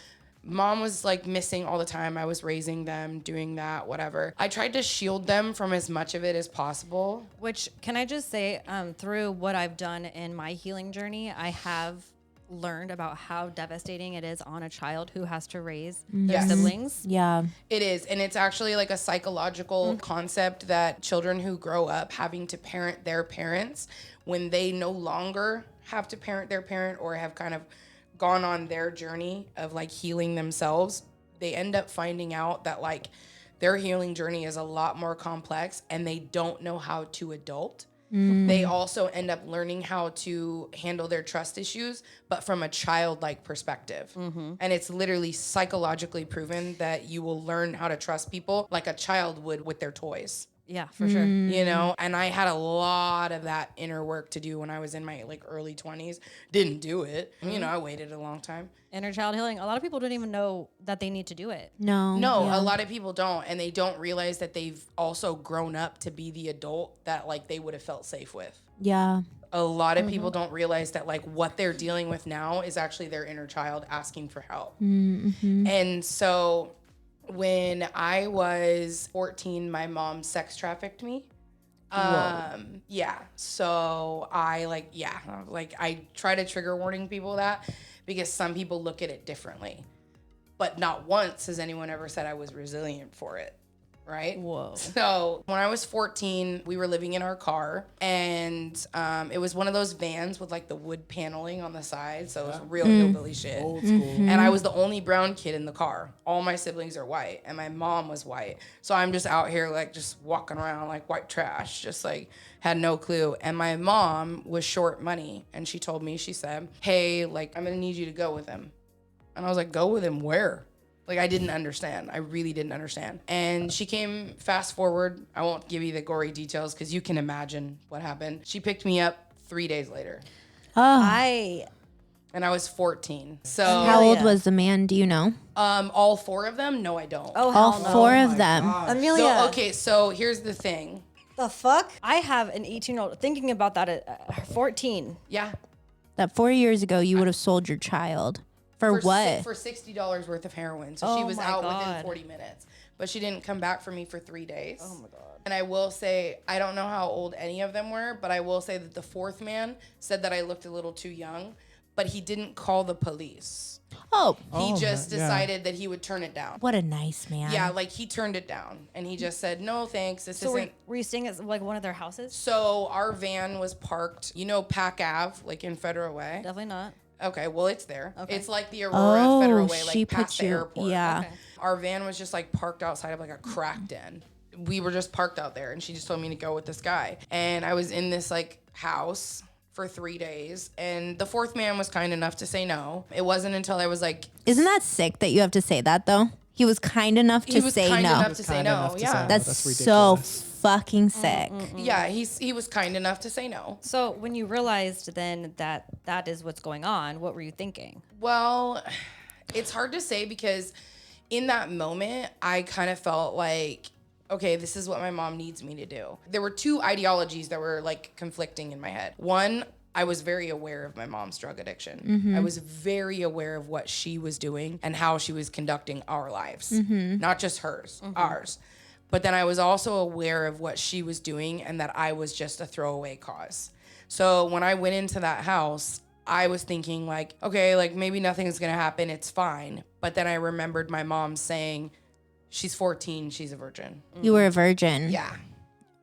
Speaker 4: mom was like missing all the time. I was raising them, doing that, whatever. I tried to shield them from as much of it as possible.
Speaker 1: Which, can I just say, through what I've done in my healing journey, I have learned about how devastating it is on a child who has to raise their
Speaker 4: Yes.
Speaker 1: siblings.
Speaker 2: Yeah.
Speaker 4: It is. And it's actually like a psychological concept that children who grow up having to parent their parents, when they no longer have to parent their parent or have kind of gone on their journey of like healing themselves, they end up finding out that like their healing journey is a lot more complex and they don't know how to adult. They also end up learning how to handle their trust issues, but from a childlike perspective. And it's literally psychologically proven that you will learn how to trust people like a child would with their toys.
Speaker 1: Yeah, for sure.
Speaker 4: You know, and I had a lot of that inner work to do when I was in my like early 20s. Didn't do it. You know, I waited a long time.
Speaker 1: Inner child healing. A lot of people don't even know that they need to do it.
Speaker 2: No.
Speaker 4: A lot of people don't, and they don't realize that they've also grown up to be the adult that like they would have felt safe with.
Speaker 2: Yeah.
Speaker 4: A lot of people don't realize that like what they're dealing with now is actually their inner child asking for help. And so when I was 14, my mom sex trafficked me. Yeah. So I I try to trigger warning people that because some people look at it differently. But not once has anyone ever said I was resilient for it. Right?
Speaker 1: Whoa.
Speaker 4: So when I was 14, we were living in our car, and it was one of those vans with like the wood paneling on the side. So it was real hillbilly shit.
Speaker 3: Old school.
Speaker 4: And I was the only brown kid in the car. All my siblings are white, and my mom was white. So I'm just out here like just walking around like white trash, just like had no clue. And my mom was short money, and she told me, she said, "Hey, like I'm gonna need you to go with him." And I was like, "Go with him where?" Like, I didn't understand. I really didn't understand. And she came, fast forward. I won't give you the gory details because you can imagine what happened. She picked me up 3 days later.
Speaker 2: Oh.
Speaker 4: And I was 14. So
Speaker 2: How old was the man? Do you know?
Speaker 4: all 4 of them? No, I don't.
Speaker 1: Oh,
Speaker 2: All
Speaker 1: hell no.
Speaker 2: 4 of them.
Speaker 1: Amelia.
Speaker 4: So, okay, so here's the thing.
Speaker 1: The fuck? I have an 18-year-old thinking about that at 14.
Speaker 4: Yeah.
Speaker 2: That 4 years ago, you would have sold your child. For what?
Speaker 4: For $60 worth of heroin. So she
Speaker 1: Oh
Speaker 4: was
Speaker 1: my
Speaker 4: out
Speaker 1: God.
Speaker 4: within 40 minutes. But she didn't come back for me for 3 days.
Speaker 1: Oh my God.
Speaker 4: And I will say, I don't know how old any of them were, but I will say that the 4th man said that I looked a little too young, but he didn't call the police.
Speaker 2: Oh,
Speaker 4: He just decided that he would turn it down.
Speaker 2: what a nice man.
Speaker 4: Yeah, like he turned it down. And he just said, "No, thanks. This
Speaker 1: So
Speaker 4: isn't."
Speaker 1: were you staying at like one of their houses?
Speaker 4: So our van was parked, Pack Ave, like in Federal Way.
Speaker 1: Definitely not.
Speaker 4: Okay, well, it's there.
Speaker 1: Okay.
Speaker 4: It's like the Aurora Federal Way,
Speaker 2: she
Speaker 4: like
Speaker 2: put
Speaker 4: past the
Speaker 2: you-
Speaker 4: airport.
Speaker 2: yeah.
Speaker 1: Okay.
Speaker 4: Our van was just like parked outside of like a crack den. We were just parked out there, and she just told me to go with this guy. And I was in this like house for 3 days, and the 4th man was kind enough to say no. It wasn't until I was like,
Speaker 2: Isn't that sick that you have to say that, though? He was kind enough to
Speaker 4: he was
Speaker 2: say
Speaker 4: kind
Speaker 2: no.
Speaker 4: enough to say
Speaker 3: Kind
Speaker 4: no.
Speaker 3: enough to
Speaker 4: Yeah,
Speaker 3: say no.
Speaker 2: That's
Speaker 3: That's
Speaker 2: so
Speaker 3: ridiculous.
Speaker 2: fucking sick.
Speaker 4: yeah. He was kind enough to say no.
Speaker 1: So when you realized then that that is what's going on, what were you thinking?
Speaker 4: Well, it's hard to say because in that moment, I kind of felt like, okay, this is what my mom needs me to do. There were 2 ideologies that were like conflicting in my head. One, I was very aware of my mom's drug addiction. I was very aware of what she was doing and how she was conducting our lives, not just hers, ours. But then I was also aware of what she was doing and that I was just a throwaway cause. So when I went into that house, I was thinking like, okay, like maybe nothing's gonna happen, it's fine. But then I remembered my mom saying, she's 14, she's a virgin.
Speaker 2: You were a virgin.
Speaker 4: Yeah.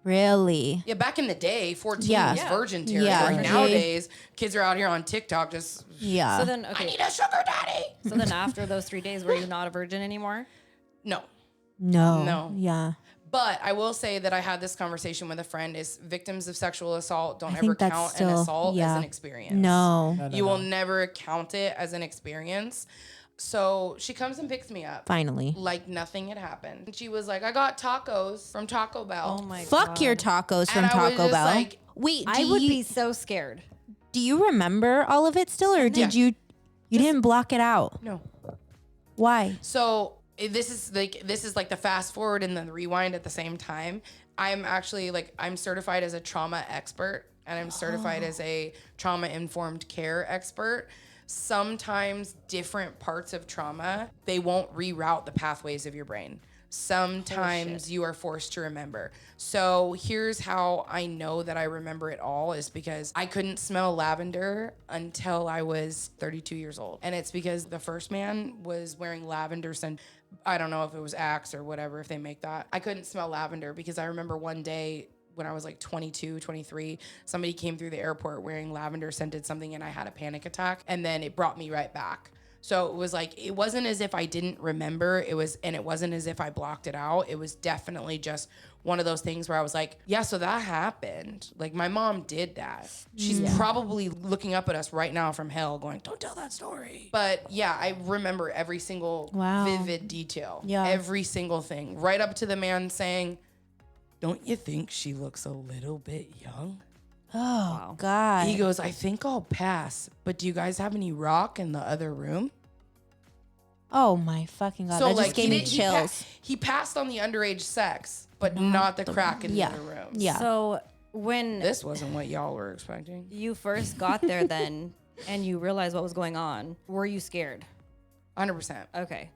Speaker 2: Really?
Speaker 4: Yeah, back in the day, 14
Speaker 2: Yeah.
Speaker 4: was
Speaker 2: Yeah.
Speaker 4: virgin territory.
Speaker 2: Yeah.
Speaker 4: Nowadays, kids are out here on TikTok just,
Speaker 2: Yeah.
Speaker 1: So then,
Speaker 4: I
Speaker 1: okay.
Speaker 4: need a sugar daddy.
Speaker 1: So then after those 3 days, were you not a virgin anymore?
Speaker 4: No.
Speaker 2: no.
Speaker 4: No.
Speaker 2: Yeah.
Speaker 4: But I will say that I had this conversation with a friend is victims of sexual assault don't
Speaker 2: I
Speaker 4: ever
Speaker 2: think that's
Speaker 4: count
Speaker 2: still-
Speaker 4: an assault as
Speaker 2: yeah.
Speaker 4: an experience.
Speaker 2: No.
Speaker 4: You will never count it as an experience. So she comes and picks me up.
Speaker 2: Finally.
Speaker 4: Like nothing had happened. And she was like, I got tacos from Taco Bell.
Speaker 1: Oh my
Speaker 2: Fuck
Speaker 1: God.
Speaker 2: your tacos from
Speaker 4: And I was
Speaker 2: Taco
Speaker 4: just
Speaker 2: Bell.
Speaker 4: like-
Speaker 2: Wait,
Speaker 1: I would be so scared.
Speaker 2: do you remember all of it still, or did you didn't block it out?
Speaker 4: No.
Speaker 2: Why?
Speaker 4: So this is like the fast forward and the rewind at the same time. I'm actually I'm certified as a trauma expert, and I'm certified as a trauma informed care expert. Sometimes different parts of trauma, they won't reroute the pathways of your brain. Sometimes you are forced to remember. So here's how I know that I remember it all is because I couldn't smell lavender until I was 32 years old. And it's because the first man was wearing lavender scent. I don't know if it was Axe or whatever, if they make that. I couldn't smell lavender because I remember one day when I was like 22, 23, somebody came through the airport wearing lavender scented something and I had a panic attack, and then it brought me right back. So it was like, it wasn't as if I didn't remember. It wasn't as if I blocked it out. It was definitely just one of those things where I was like, yeah, so that happened. Like, my mom did that. She's probably looking up at us right now from hell going, don't tell that story. But yeah, I remember every single vivid detail.
Speaker 2: Yeah.
Speaker 4: Every single thing. Right up to the man saying, don't you think she looks a little bit young?
Speaker 2: Oh, God.
Speaker 4: He goes, I think I'll pass, but do you guys have any rock in the other room?
Speaker 2: Oh, my fucking God.
Speaker 4: So,
Speaker 2: that
Speaker 4: like,
Speaker 2: just gave me chills.
Speaker 4: He passed on the underage sex, but not the crack in the other room.
Speaker 2: Yeah.
Speaker 1: So when
Speaker 4: This wasn't what y'all were expecting.
Speaker 1: you first got there then and you realized what was going on, were you scared?
Speaker 4: 100%.
Speaker 1: Okay.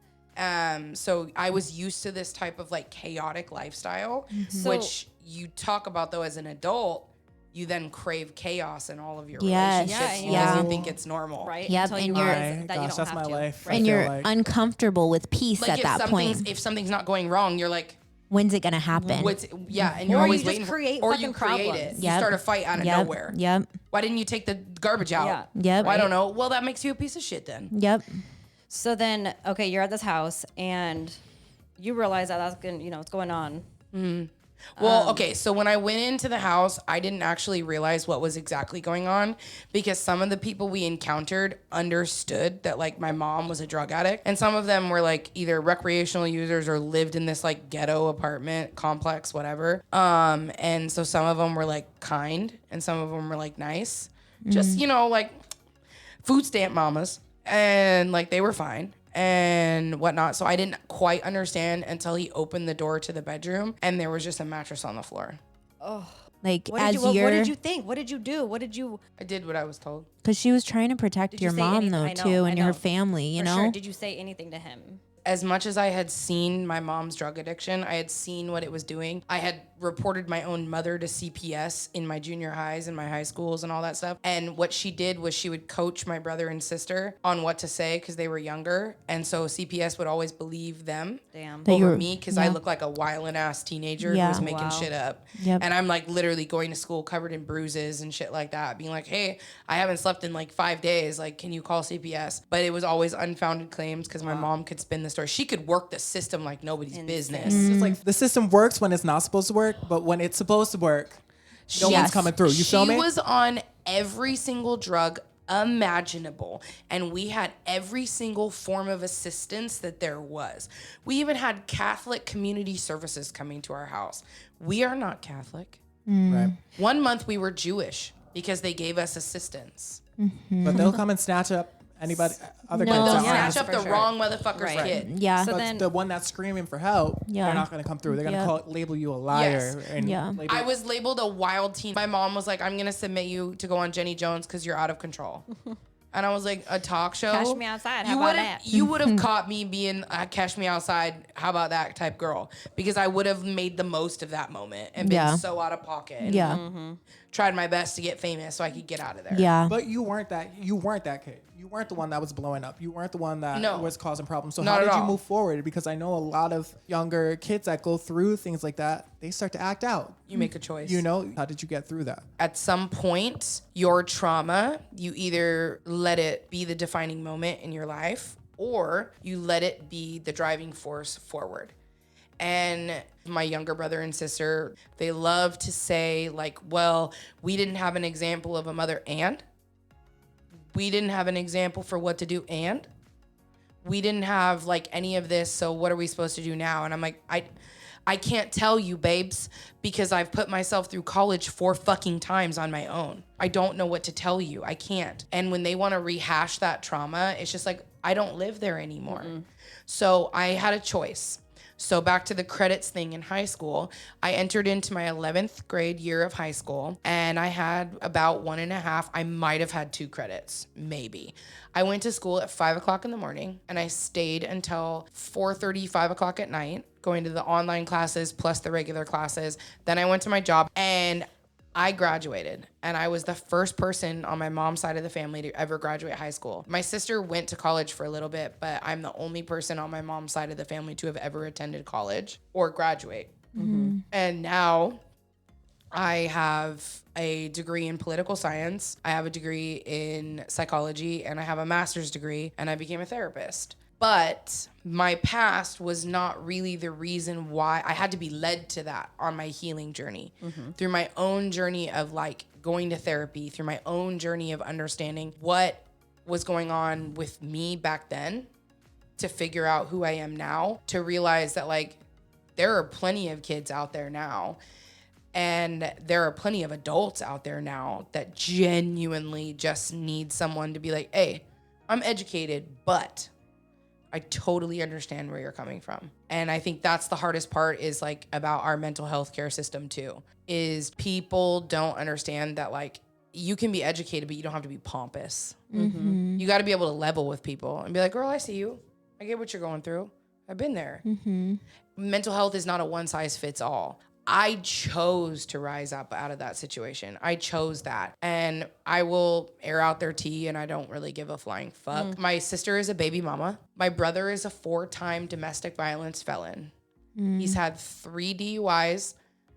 Speaker 4: So I was used to this type of like chaotic lifestyle, which you talk about though as an adult. You then crave chaos in all of your
Speaker 2: Yes.
Speaker 4: relationships
Speaker 1: Yeah,
Speaker 4: because you think it's normal.
Speaker 1: Right?
Speaker 2: Yep,
Speaker 1: Until you
Speaker 2: and you're-
Speaker 1: realize that you
Speaker 3: Gosh,
Speaker 1: don't
Speaker 3: that's
Speaker 1: have
Speaker 3: my
Speaker 1: to.
Speaker 3: life.
Speaker 1: Right.
Speaker 2: And
Speaker 3: feel
Speaker 2: you're
Speaker 3: like-
Speaker 2: uncomfortable with peace
Speaker 4: Like
Speaker 2: at that point.
Speaker 4: if something's not going wrong, you're like,
Speaker 2: When's it going to happen?
Speaker 4: and you're
Speaker 1: Or you
Speaker 4: always
Speaker 1: just
Speaker 4: waiting
Speaker 1: create
Speaker 4: or
Speaker 1: fucking
Speaker 4: you create
Speaker 1: problems.
Speaker 4: it. You start a fight out of
Speaker 2: Yep.
Speaker 4: nowhere.
Speaker 2: Yep.
Speaker 4: Why didn't you take the garbage out?
Speaker 1: Yeah.
Speaker 2: Yep.
Speaker 4: Well, I don't know. Well, that makes you a piece of shit then.
Speaker 2: Yep.
Speaker 1: So then, okay, you're at this house and you realize that that's going, what's going on.
Speaker 4: Well, okay, so when I went into the house, I didn't actually realize what was exactly going on because some of the people we encountered understood that like my mom was a drug addict, and some of them were like either recreational users or lived in this like ghetto apartment complex, whatever. And so some of them were like kind and some of them were like nice. Just, like food stamp mamas, and like they were fine and whatnot. So I didn't quite understand until he opened the door to the bedroom and there was just a mattress on the floor.
Speaker 2: Like,
Speaker 1: What
Speaker 2: as
Speaker 1: did, what
Speaker 2: you're,
Speaker 1: did you think? What did you do? What did you,
Speaker 4: I did what I was told.
Speaker 2: because she was trying to protect
Speaker 1: you
Speaker 2: your
Speaker 1: say
Speaker 2: mom,
Speaker 1: anything?
Speaker 2: though,
Speaker 1: I know,
Speaker 2: too,
Speaker 1: I
Speaker 2: and your
Speaker 1: know.
Speaker 2: family, you
Speaker 1: for
Speaker 2: know?
Speaker 1: sure, did you say anything to him?
Speaker 4: As much as I had seen my mom's drug addiction, I had seen what it was doing. I had reported my own mother to CPS in my junior highs and my high schools and all that stuff. And what she did was she would coach my brother and sister on what to say because they were younger. And so CPS would always believe them
Speaker 1: Damn.
Speaker 2: That you
Speaker 4: over
Speaker 2: were-
Speaker 4: me because I
Speaker 2: yeah.
Speaker 4: look like a wildin' ass teenager
Speaker 2: Yeah.
Speaker 4: who was making
Speaker 1: Wow.
Speaker 4: shit up.
Speaker 2: Yep.
Speaker 4: And I'm like literally going to school covered in bruises and shit like that, being like, hey, I haven't slept in like 5 days. Like, can you call CPS? But it was always unfounded claims because my mom could spin the story. She could work the system like nobody's business.
Speaker 3: It's just like the system works when it's not supposed to work, but when it's supposed to work, no
Speaker 2: Yes.
Speaker 3: one's coming through. You feel me?
Speaker 4: She was on every single drug imaginable, and we had every single form of assistance that there was. We even had Catholic community services coming to our house. We are not Catholic.
Speaker 3: Right.
Speaker 4: 1 month we were Jewish because they gave us assistance.
Speaker 3: But they'll come and snatch up anybody, other
Speaker 2: No.
Speaker 3: kids.
Speaker 4: They'll
Speaker 3: that
Speaker 1: Yeah.
Speaker 3: aren't.
Speaker 4: snatch up
Speaker 1: for
Speaker 4: the
Speaker 1: sure.
Speaker 4: wrong motherfucker's
Speaker 1: Right.
Speaker 4: kid.
Speaker 2: Yeah.
Speaker 1: So
Speaker 3: But
Speaker 1: then-
Speaker 3: the one that's screaming for help,
Speaker 2: Yeah.
Speaker 3: they're not going to come through. They're going
Speaker 2: Yeah.
Speaker 3: to label you a liar.
Speaker 4: Yes.
Speaker 3: And
Speaker 2: Yeah.
Speaker 3: label-
Speaker 4: I was labeled a wild teen. My mom was like, I'm going to submit you to go on Jenny Jones because you're out of control. And I was like, a talk show?
Speaker 1: Cash me outside. How
Speaker 4: You
Speaker 1: about
Speaker 4: would've-
Speaker 1: that?
Speaker 4: You would have caught me being cash me outside. How about that type girl? Because I would have made the most of that moment and been
Speaker 2: Yeah.
Speaker 4: so out of pocket. And
Speaker 2: Yeah.
Speaker 4: tried my best to get famous so I could get out of there.
Speaker 2: Yeah.
Speaker 3: But you weren't that. You weren't that kid. You weren't the one that was blowing up. You weren't the one that
Speaker 4: No.
Speaker 3: was causing problems. So
Speaker 4: Not
Speaker 3: how
Speaker 4: at
Speaker 3: did you
Speaker 4: all.
Speaker 3: move forward? Because I know a lot of younger kids that go through things like that. They start to act out.
Speaker 4: You make a choice.
Speaker 3: You know, how did you get through that?
Speaker 4: At some point, your trauma, you either let it be the defining moment in your life or you let it be the driving force forward. And my younger brother and sister, they love to say like, well, we didn't have an example of a mother and we didn't have an example for what to do and we didn't have like any of this. So what are we supposed to do now? And I'm like, I can't tell you, babes, because I've put myself through college 4 fucking times on my own. I don't know what to tell you. I can't. And when they want to rehash that trauma, it's just like, I don't live there anymore. So I had a choice. So back to the credits thing in high school, I entered into my 11th grade year of high school and I had about 1.5, I might have had 2 credits, maybe. I went to school at 5 o'clock in the morning and I stayed until 4:30, 5 o'clock at night, going to the online classes plus the regular classes. Then I went to my job and I graduated and I was the first person on my mom's side of the family to ever graduate high school. My sister went to college for a little bit, but I'm the only person on my mom's side of the family to have ever attended college or graduate. And now I have a degree in political science. I have a degree in psychology, and I have a master's degree, and I became a therapist. But my past was not really the reason why. I had to be led to that on my healing journey, through my own journey of like going to therapy, through my own journey of understanding what was going on with me back then, to figure out who I am now, to realize that like there are plenty of kids out there now, and there are plenty of adults out there now that genuinely just need someone to be like, hey, I'm educated, but I totally understand where you're coming from. And I think that's the hardest part, is like about our mental health care system too, is people don't understand that like you can be educated, but you don't have to be pompous. You got to be able to level with people and be like, girl, I see you. I get what you're going through. I've been there. Mental health is not a one size fits all. I chose to rise up out of that situation. I chose that. And I will air out their tea, and I don't really give a flying fuck. My sister is a baby mama. My brother is a 4-time domestic violence felon. He's had 3 DUIs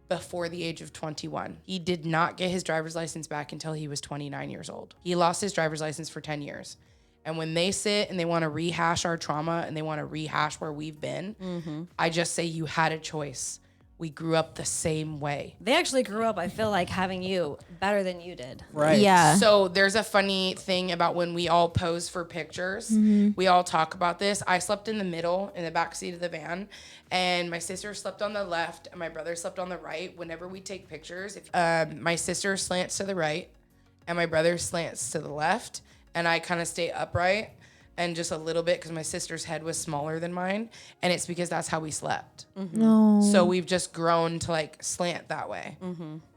Speaker 4: before the age of 21. He did not get his driver's license back until he was 29 years old. He lost his driver's license for 10 years. And when they sit and they want to rehash our trauma and they want to rehash where we've been, I just say you had a choice. We grew up the same way.
Speaker 1: They actually grew up, I feel like, having you better than you did.
Speaker 3: Right.
Speaker 2: Yeah.
Speaker 4: So there's a funny thing about when we all pose for pictures. We all talk about this. I slept in the middle, in the back seat of the van, and my sister slept on the left, and my brother slept on the right. Whenever we take pictures, my sister slants to the right, and my brother slants to the left, and I kind of stay upright. And just a little bit, because my sister's head was smaller than mine, and it's because that's how we slept.
Speaker 2: No.
Speaker 4: So we've just grown to like slant that way.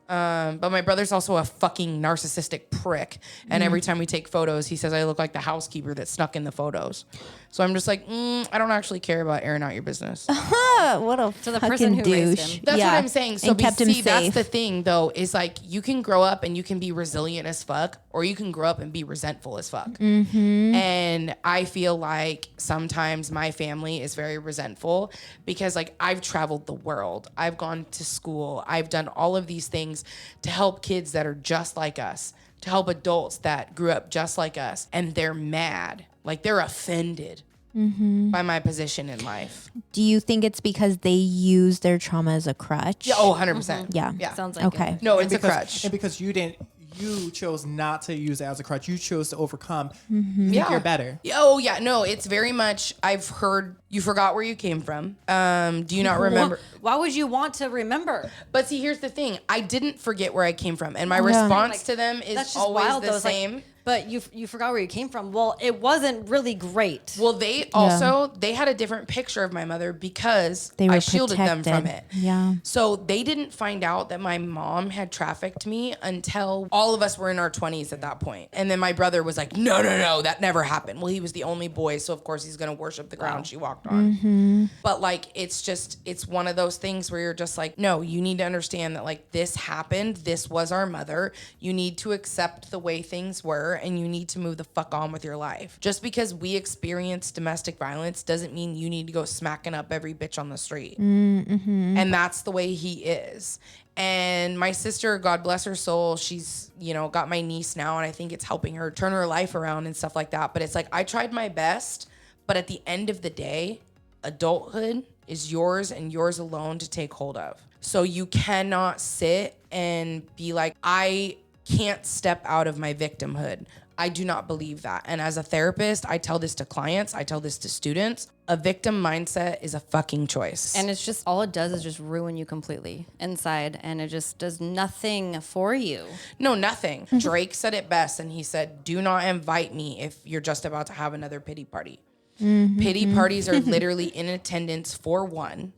Speaker 4: But my brother's also a fucking narcissistic prick, and every time we take photos, he says I look like the housekeeper that snuck in the photos. So I'm just like, I don't actually care about airing out your business.
Speaker 2: What a
Speaker 1: So the person who raised
Speaker 2: douche.
Speaker 1: him.
Speaker 4: That's what I'm saying. So
Speaker 2: And kept him
Speaker 4: that's
Speaker 2: safe.
Speaker 4: the thing though, is like you can grow up and you can be resilient as fuck, or you can grow up and be resentful as fuck. And I feel like sometimes my family is very resentful because like I've traveled the world. I've gone to school. I've done all of these things to help kids that are just like us, to help adults that grew up just like us. And they're mad. Like they're offended by my position in life.
Speaker 2: Do you think it's because they use their trauma as a crutch?
Speaker 4: Yeah, 100%.
Speaker 2: Yeah.
Speaker 4: Yeah.
Speaker 1: Sounds like
Speaker 2: Okay.
Speaker 1: it.
Speaker 4: No, it's a
Speaker 3: because,
Speaker 4: crutch.
Speaker 3: And because you chose not to use it as a crutch. You chose to overcome.
Speaker 4: Yeah.
Speaker 3: You're better.
Speaker 4: Oh, yeah. No, it's very much, I've heard you forgot where you came from. Do you not remember?
Speaker 1: Why would you want to remember?
Speaker 4: But see, here's the thing. I didn't forget where I came from. And my response to them is
Speaker 1: That's just
Speaker 4: always
Speaker 1: wild,
Speaker 4: the
Speaker 1: though. It's like,
Speaker 4: same.
Speaker 1: but you forgot where you came from. Well, it wasn't really great.
Speaker 4: Well, they also, they had a different picture of my mother because
Speaker 2: They were
Speaker 4: I shielded them from
Speaker 2: protected.
Speaker 4: it.
Speaker 2: Yeah.
Speaker 4: So they didn't find out that my mom had trafficked me until all of us were in our 20s at that point. And then my brother was like, no, that never happened. Well, he was the only boy, so of course he's going to worship the ground she walked on. But like, it's one of those things where you're just like, no, you need to understand that like this happened. This was our mother. You need to accept the way things were, and you need to move the fuck on with your life. Just because we experience domestic violence doesn't mean you need to go smacking up every bitch on the street. And that's the way he is. And my sister, God bless her soul, she's, got my niece now, and I think it's helping her turn her life around and stuff like that. But it's like, I tried my best, but at the end of the day, adulthood is yours and yours alone to take hold of. So you cannot sit and be like, I can't step out of my victimhood. I do not believe that. And as a therapist, I tell this to clients, I tell this to students. A victim mindset is a fucking choice.
Speaker 1: And it's just, all it does is just ruin you completely inside. And it just does nothing for you.
Speaker 4: No, nothing. Drake said it best, and he said, do not invite me if you're just about to have another pity party. Pity parties are literally in attendance for one,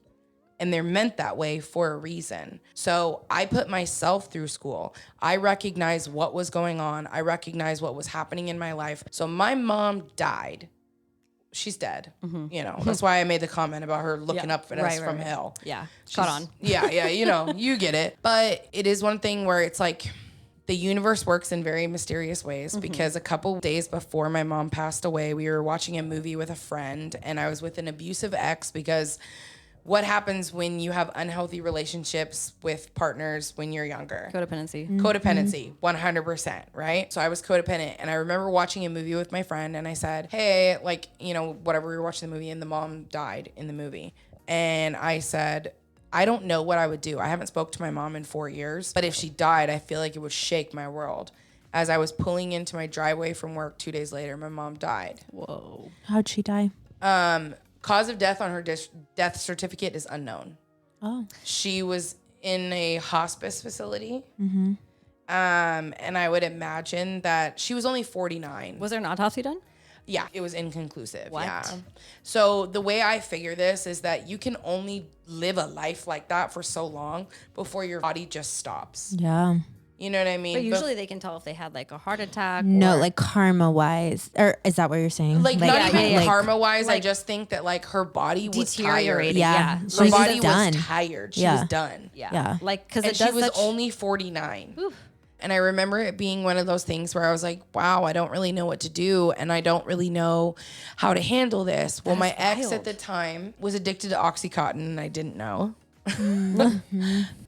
Speaker 4: and they're meant that way for a reason. So I put myself through school. I recognize what was going on. I recognize what was happening in my life. So my mom died. She's dead. That's why I made the comment about her looking up at us from hell.
Speaker 1: Yeah. Caught on.
Speaker 4: Yeah, you get it. But it is one thing where it's like, the universe works in very mysterious ways, because a couple days before my mom passed away, we were watching a movie with a friend, and I was with an abusive ex because what happens when you have unhealthy relationships with partners when you're younger?
Speaker 1: Codependency.
Speaker 4: Codependency, 100%, right? So I was codependent, and I remember watching a movie with my friend, and I said, hey, like, you know, whatever, we were watching the movie, and the mom died in the movie. And I said, I don't know what I would do. I haven't spoke to my mom in 4 years, but if she died, I feel like it would shake my world. As I was pulling into my driveway from work 2 days later, my mom died.
Speaker 1: Whoa.
Speaker 2: How'd she die?
Speaker 4: Cause of death on her death certificate is unknown.
Speaker 2: Oh.
Speaker 4: She was in a hospice facility. Mm-hmm. And I would imagine that she was only 49.
Speaker 1: Was there an autopsy done?
Speaker 4: Yeah, it was inconclusive.
Speaker 1: What?
Speaker 4: Yeah. So the way I figure this is that you can only live a life like that for so long before your body just stops.
Speaker 2: Yeah.
Speaker 4: You know what I mean?
Speaker 1: But usually they can tell if they had like a heart attack.
Speaker 2: No,
Speaker 1: or,
Speaker 2: like karma wise, or is that what you're saying?
Speaker 4: Like not even
Speaker 2: like-
Speaker 4: karma wise. I
Speaker 1: like
Speaker 4: just think that like her body was
Speaker 1: deteriorated.
Speaker 4: tired.
Speaker 2: Yeah.
Speaker 1: Yeah.
Speaker 4: Her
Speaker 2: She's
Speaker 4: body
Speaker 2: done.
Speaker 4: was tired. She
Speaker 2: Yeah.
Speaker 4: was done.
Speaker 1: Yeah.
Speaker 2: Yeah.
Speaker 1: Like, because
Speaker 4: And
Speaker 1: it
Speaker 4: she
Speaker 1: does
Speaker 4: was
Speaker 1: such,
Speaker 4: only 49. And I remember it being one of those things where I was like, wow, I don't really know what to do. And I don't really know how to handle this. Well, my ex at
Speaker 1: wild.
Speaker 4: the time was addicted to Oxycontin, and I didn't know.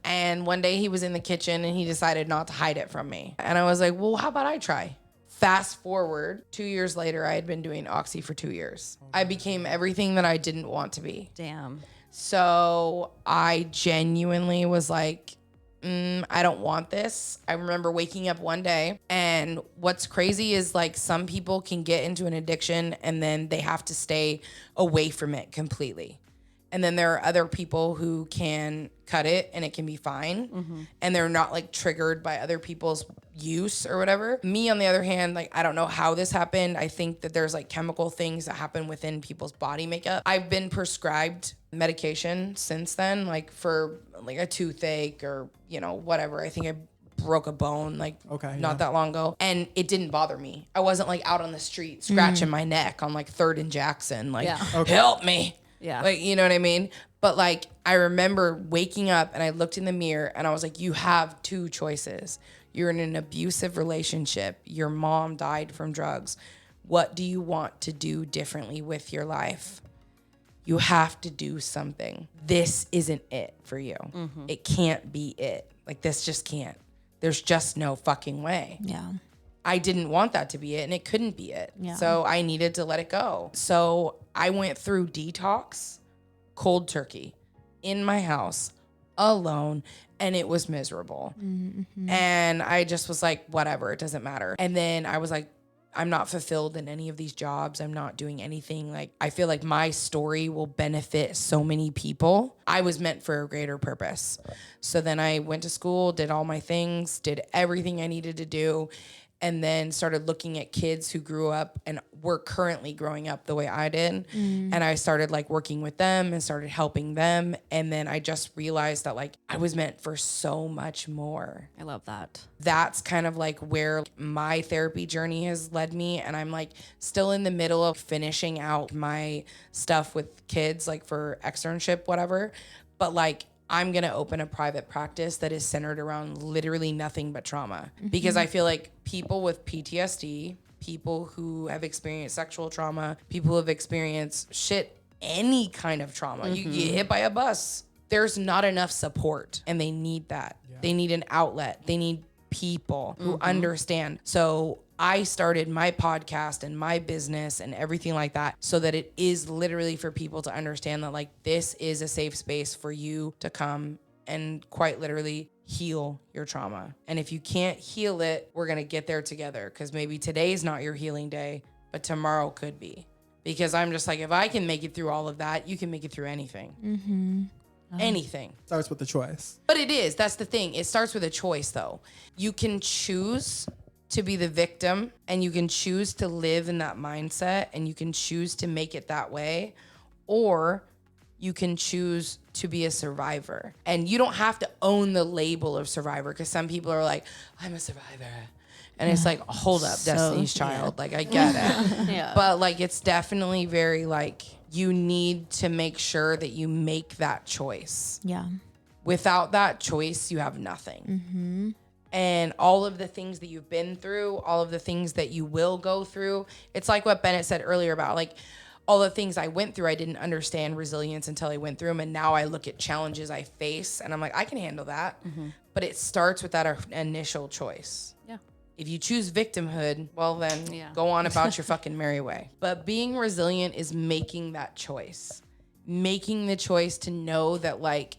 Speaker 4: And one day he was in the kitchen and he decided not to hide it from me. And I was like, well, how about I try? Fast forward, 2 years later, I had been doing Oxy for 2 years. I became everything that I didn't want to be.
Speaker 1: damn.
Speaker 4: So I genuinely was like, I don't want this. I remember waking up one day, and what's crazy is like some people can get into an addiction and then they have to stay away from it completely. And then there are other people who can cut it and it can be fine. And they're not like triggered by other people's use or whatever. Me, on the other hand, like, I don't know how this happened. I think that there's like chemical things that happen within people's body makeup. I've been prescribed medication since then, like for like a toothache or, you know, whatever. I think I broke a bone like not that long ago, and it didn't bother me. I wasn't like out on the street scratching my neck on like 3rd and Jackson, like, help me.
Speaker 1: Yeah.
Speaker 4: Like, you know what I mean? But like, I remember waking up and I looked in the mirror and I was like, you have 2 choices. You're in an abusive relationship. Your mom died from drugs. What do you want to do differently with your life? You have to do something. This isn't it for you. It can't be it. Like, this just can't. There's just no fucking way.
Speaker 2: Yeah.
Speaker 4: I didn't want that to be it, and it couldn't be it.
Speaker 2: Yeah.
Speaker 4: So I needed to let it go. So I went through detox, cold turkey, in my house, alone, and it was miserable. And I just was like, whatever, it doesn't matter. And then I was like, I'm not fulfilled in any of these jobs. I'm not doing anything. Like, I feel like my story will benefit so many people. I was meant for a greater purpose. So then I went to school, did all my things, did everything I needed to do, and then started looking at kids who grew up and were currently growing up the way I did. And I started like working with them and started helping them. And then I just realized that like I was meant for so much more.
Speaker 1: I love that.
Speaker 4: That's kind of like where my therapy journey has led me. And I'm like still in the middle of finishing out my stuff with kids, like for externship, whatever. But like, I'm going to open a private practice that is centered around literally nothing but trauma. Because I feel like people with PTSD, people who have experienced sexual trauma, people who have experienced any kind of trauma, you get hit by a bus, there's not enough support, and they need that. They need an outlet. They need people who understand. So I started my podcast and my business and everything like that so that it is literally for people to understand that like this is a safe space for you to come and quite literally heal your trauma. And if you can't heal it, we're going to get there together, because maybe today's not your healing day, but tomorrow could be. Because I'm just like, if I can make it through all of that, you can make it through anything. Anything.
Speaker 3: Starts with the choice.
Speaker 4: But it is. That's the thing. It starts with a choice, though. You can choose to be the victim, and you can choose to live in that mindset, and you can choose to make it that way, or you can choose to be a survivor. And you don't have to own the label of survivor, because some people are like, I'm a survivor. And it's like, hold up, Destiny's Child. Like, I get it. But like, it's definitely very like, you need to make sure that you make that choice.
Speaker 2: Yeah.
Speaker 4: Without that choice, you have nothing. And all of the things that you've been through, all of the things that you will go through, it's like what Bennett said earlier about like, all the things I went through, I didn't understand resilience until I went through them. And now I look at challenges I face and I'm like, I can handle that. But it starts with that initial choice.
Speaker 1: Yeah.
Speaker 4: If you choose victimhood, well then go on about your fucking merry way. But being resilient is making that choice. Making the choice to know that, like,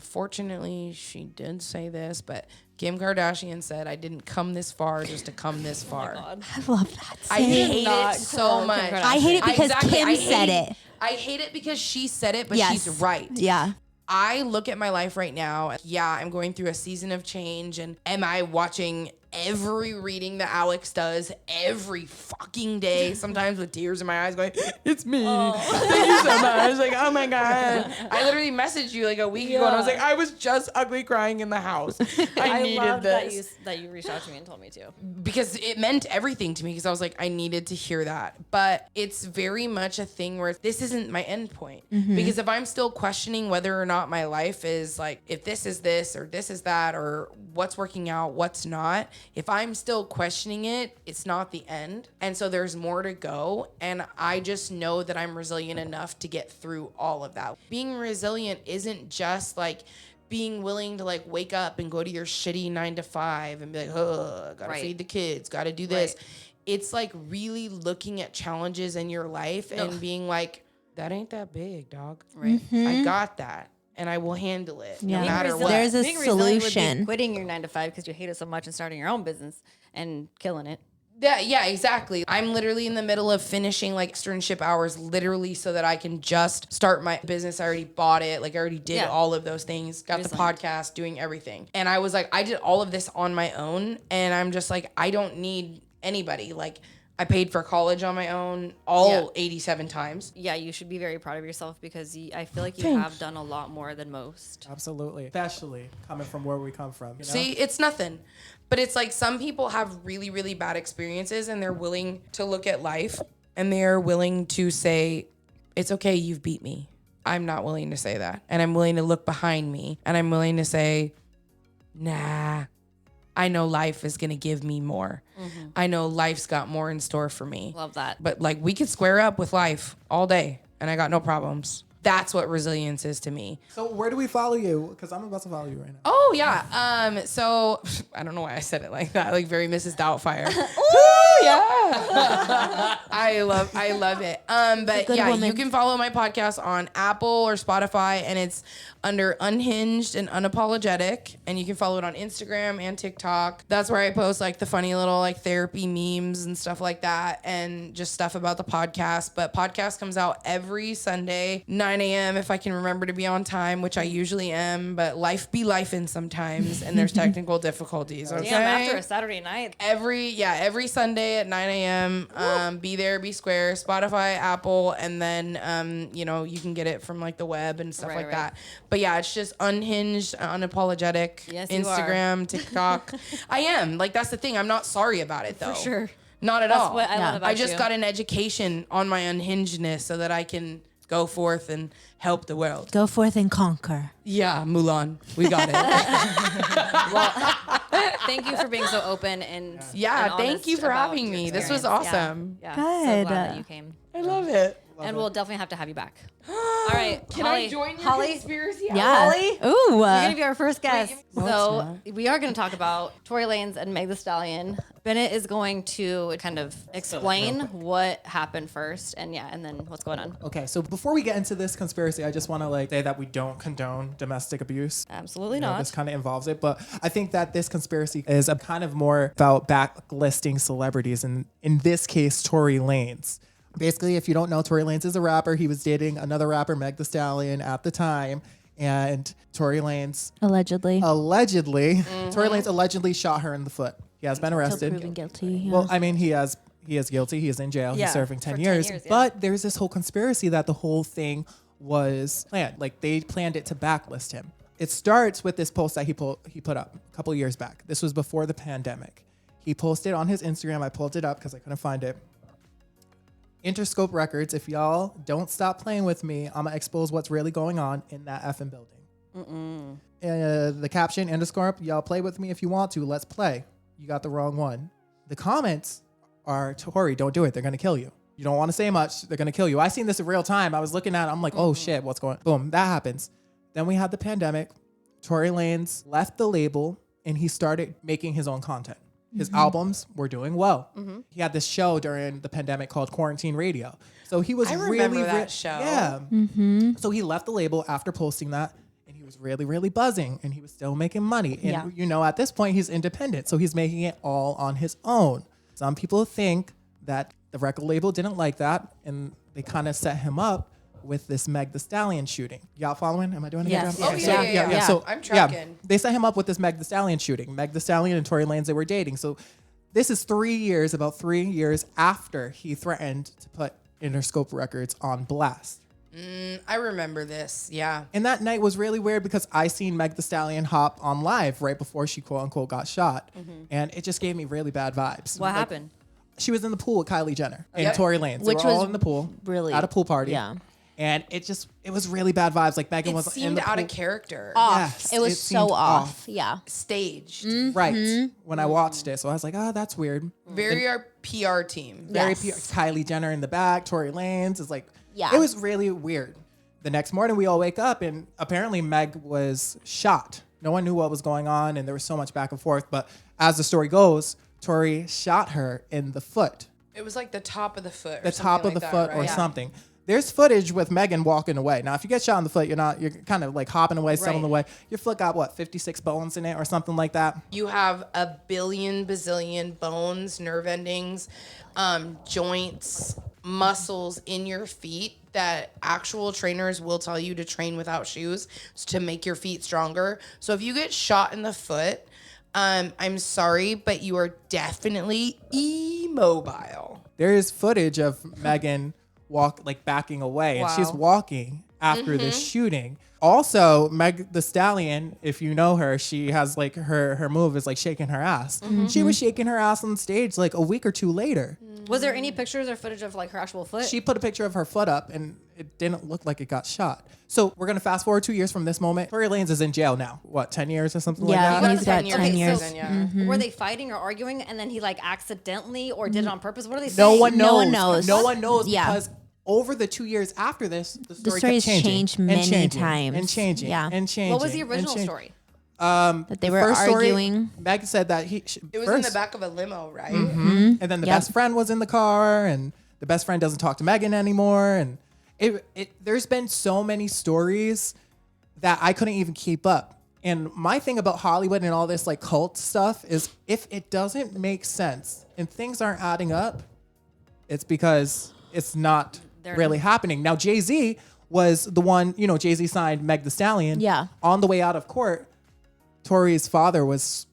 Speaker 4: unfortunately, she did say this, but Kim Kardashian said, I didn't come this far just to come this far.
Speaker 2: I love that.
Speaker 4: I hate it so much.
Speaker 2: I hate it because Kim said it.
Speaker 4: I hate it because she said it, but
Speaker 2: Yes.
Speaker 4: she's right.
Speaker 2: Yeah.
Speaker 4: I look at my life right now. Yeah, I'm going through a season of change. And am I watching every reading that Alex does every fucking day, sometimes with tears in my eyes going, it's me. Thank you so much. Like, oh my God. I literally messaged you like a week ago and I was like, I was just ugly crying in the house. I needed
Speaker 1: love
Speaker 4: this.
Speaker 1: that you reached out to me and told me to.
Speaker 4: Because it meant everything to me because I was like, I needed to hear that. But it's very much a thing where this isn't my end point. Because if I'm still questioning whether or not my life is like, if this is this or this is that or what's working out, what's not, if I'm still questioning it, it's not the end. And so there's more to go. And I just know that I'm resilient enough to get through all of that. Being resilient isn't just like being willing to like wake up and go to your shitty 9 to 5 and be like, oh, gotta feed the kids, gotta do this. It's like really looking at challenges in your life and being like, that ain't that big, dog. Right. I got that. And I will handle it no matter what.
Speaker 2: There's a
Speaker 1: Being resilient would be
Speaker 2: solution.
Speaker 1: quitting your 9 to 5 because you hate it so much and starting your own business and killing it.
Speaker 4: Yeah, exactly. I'm literally in the middle of finishing like externship hours literally so that I can just start my business. I already bought it. Like I already did all of those things, got the podcast, doing everything. And I was like, I did all of this on my own. And I'm just like, I don't need anybody. Like I paid for college on my own 87 times.
Speaker 1: Yeah, you should be very proud of yourself because I feel like you have done a lot more than most.
Speaker 3: Absolutely. Especially coming from where we come from. You know?
Speaker 4: See, it's nothing. But it's like some people have really, really bad experiences and they're willing to look at life and they're willing to say, it's okay, you've beat me. I'm not willing to say that. And I'm willing to look behind me and I'm willing to say, nah, I know life is going to give me more. I know life's got more in store for me.
Speaker 1: Love that.
Speaker 4: But like we could square up with life all day and I got no problems. That's what resilience is to me.
Speaker 3: So where do we follow you? Because I'm about to follow you right now.
Speaker 4: Oh yeah. So I don't know why I said it like that, like very Mrs. Doubtfire. Yeah. I love it. But yeah,
Speaker 2: woman.
Speaker 4: you can follow my podcast on Apple or Spotify and it's under Unhinged and Unapologetic. And you can follow it on Instagram and TikTok. That's where I post like the funny little like therapy memes and stuff like that and just stuff about the podcast. But podcast comes out every Sunday, 9 a.m. if I can remember to be on time, which I usually am, but life be lifing sometimes and there's technical difficulties. Okay.
Speaker 1: Damn, after a Saturday night.
Speaker 4: Every Sunday at 9 a.m. Be there, be square, Spotify, Apple, and then you can get it from like the web and stuff like that. But yeah, it's just Unhinged, Unapologetic,
Speaker 1: Yes, you
Speaker 4: Instagram, TikTok. I am. Like that's the thing. I'm not sorry about it though.
Speaker 1: For sure.
Speaker 4: Not at
Speaker 1: That's
Speaker 4: all.
Speaker 1: what I love about
Speaker 4: I just
Speaker 1: you.
Speaker 4: got an education on my unhingedness so that I can go forth and help the world.
Speaker 2: Go forth and conquer.
Speaker 4: Yeah, Mulan. We got it.
Speaker 1: Thank you for being so open and
Speaker 4: Yeah,
Speaker 1: and
Speaker 4: thank
Speaker 1: honest
Speaker 4: you for
Speaker 1: about
Speaker 4: having
Speaker 1: your
Speaker 4: me. This was
Speaker 1: experience.
Speaker 4: awesome.
Speaker 1: Yeah.
Speaker 2: Good.
Speaker 1: So glad that you came.
Speaker 4: I love it.
Speaker 1: And we'll definitely have to have you back. All right.
Speaker 4: Can
Speaker 1: Holly,
Speaker 4: I join your
Speaker 1: Holly,
Speaker 4: conspiracy?
Speaker 2: Yeah.
Speaker 1: Holly?
Speaker 2: Ooh.
Speaker 1: You're going to be our first guest.
Speaker 4: Wait,
Speaker 1: So we are going to talk about Tory Lanez and Meg the Stallion. Bennett is going to kind of explain what happened first and then what's going on.
Speaker 3: Okay, so before we get into this conspiracy, I just want to say that we don't condone domestic abuse.
Speaker 1: Absolutely
Speaker 3: You know,
Speaker 1: not.
Speaker 3: this kind of involves it, but I think that this conspiracy is a kind of more about backlisting celebrities, and in this case, Tory Lanez. Basically, if you don't know, Tory Lanez is a rapper. He was dating another rapper, Meg the Stallion, at the time, and Tory Lanez
Speaker 2: Allegedly.
Speaker 3: Tory Lanez allegedly shot her in the foot. He has been
Speaker 2: Till
Speaker 3: arrested.
Speaker 2: proven guilty. Yeah.
Speaker 3: Well, I mean, he is guilty. He is in jail.
Speaker 1: Yeah,
Speaker 3: He's serving 10
Speaker 1: for 10
Speaker 3: years.
Speaker 1: years, yeah.
Speaker 3: But there's this whole conspiracy that the whole thing was planned. Like they planned it to backlist him. It starts with this post that he put up a couple years back. This was before the pandemic. He posted on his Instagram. I pulled it up because I couldn't find it. Interscope Records, if y'all don't stop playing with me, I'm gonna expose what's really going on in that effing building. The caption, Interscope, y'all play with me if you want to. Let's play. You got the wrong one. The comments are, Tory, don't do it. They're gonna kill you. You don't want to say much. They're going to kill you. I seen this in real time. I was looking at it. I'm like, oh shit, what's going on? Boom, that happens. Then we had the pandemic. Tory Lanez left the label and he started making his own content. His albums were doing well. He had this show during the pandemic called Quarantine Radio. So he was
Speaker 4: remember that show.
Speaker 3: Yeah. So he left the label after posting that. And he was really, really buzzing. And he was still making money. And, you know, at this point, he's independent. So he's making it all on his own. Some people think that the record label didn't like that. And they kind of set him up with this Meg Thee Stallion shooting. Y'all following? Am I doing a good job?
Speaker 4: Oh, yeah.
Speaker 3: So
Speaker 4: I'm tracking.
Speaker 3: they set him up with this Meg Thee Stallion shooting. Meg Thee Stallion and Tory Lanez, they were dating. So this is about 3 years after he threatened to put Interscope Records on blast.
Speaker 4: I remember this. Yeah.
Speaker 3: And that night was really weird because I seen Meg Thee Stallion hop on live right before she quote unquote got shot. And it just gave me really bad vibes.
Speaker 1: What happened?
Speaker 3: She was in the pool with Kylie Jenner and Tory Lanez. They
Speaker 2: Which
Speaker 3: were all
Speaker 2: was
Speaker 3: in the pool.
Speaker 2: really-
Speaker 3: at a pool party.
Speaker 2: Yeah.
Speaker 3: And it was really bad vibes. Like Megan
Speaker 4: It
Speaker 3: was in
Speaker 4: seemed
Speaker 3: the
Speaker 4: out
Speaker 3: pool.
Speaker 4: of character.
Speaker 2: Off.
Speaker 3: Yes,
Speaker 2: It was
Speaker 3: it
Speaker 2: so
Speaker 3: seemed
Speaker 2: off. Yeah.
Speaker 4: Staged.
Speaker 3: Right. When I watched it. So I was like, oh, that's weird.
Speaker 4: Very our PR team.
Speaker 3: Very
Speaker 2: Yes.
Speaker 3: Kylie Jenner in the back, Tory Lanez is like,
Speaker 2: Yeah.
Speaker 3: it was really weird. The next morning we all wake up and apparently Meg was shot. No one knew what was going on and there was so much back and forth. But as the story goes, Tory shot her in the foot.
Speaker 4: It was like the top of the foot.
Speaker 3: The top of the foot or something. There's footage with Megan walking away. Now, if you get shot in the foot, you're kind of like hopping away, stumbling away. Your foot got what, 56 bones in it or something like that?
Speaker 4: You have a billion, bazillion bones, nerve endings, joints, muscles in your feet that actual trainers will tell you to train without shoes to make your feet stronger. So if you get shot in the foot, I'm sorry, but you are definitely immobile.
Speaker 3: There is footage of Megan backing away, and she's walking after the shooting. Also, Meg Thee Stallion, if you know her, she has like her move is like shaking her ass. She was shaking her ass on stage like a week or two later.
Speaker 1: Was there any pictures or footage of like her actual foot?
Speaker 3: She put a picture of her foot up and it didn't look like it got shot. So we're going to fast forward 2 years from this moment. Tory Lanez is in jail now. What, 10 years or something like that?
Speaker 2: Yeah, he's got 10
Speaker 1: Okay,
Speaker 2: years.
Speaker 1: so were they fighting or arguing and then he like accidentally or did it on purpose? What are they
Speaker 3: No
Speaker 1: saying?
Speaker 3: one knows.
Speaker 2: No one knows.
Speaker 3: No one knows
Speaker 2: Yeah.
Speaker 3: because over the 2 years after this, the story
Speaker 2: story's
Speaker 3: kept changing.
Speaker 2: changed
Speaker 3: and
Speaker 2: many
Speaker 3: changing,
Speaker 2: times.
Speaker 3: And changing.
Speaker 2: Yeah.
Speaker 3: And changing.
Speaker 1: What was the
Speaker 3: and
Speaker 1: original
Speaker 3: changing.
Speaker 1: story?
Speaker 2: That they
Speaker 3: The
Speaker 2: were
Speaker 3: first story,
Speaker 2: arguing.
Speaker 3: Meg said that
Speaker 4: It was
Speaker 3: first,
Speaker 4: in the back of a limo, right?
Speaker 3: and then the
Speaker 2: Yep.
Speaker 3: best friend was in the car, and the best friend doesn't talk to Megan anymore. And there's been so many stories that I couldn't even keep up. And my thing about Hollywood and all this like cult stuff is if it doesn't make sense and things aren't adding up, it's because it's not really happening. Now, Jay-Z was the one, Jay-Z signed Meg Thee Stallion.
Speaker 2: Yeah.
Speaker 3: On the way out of court, Tory's father was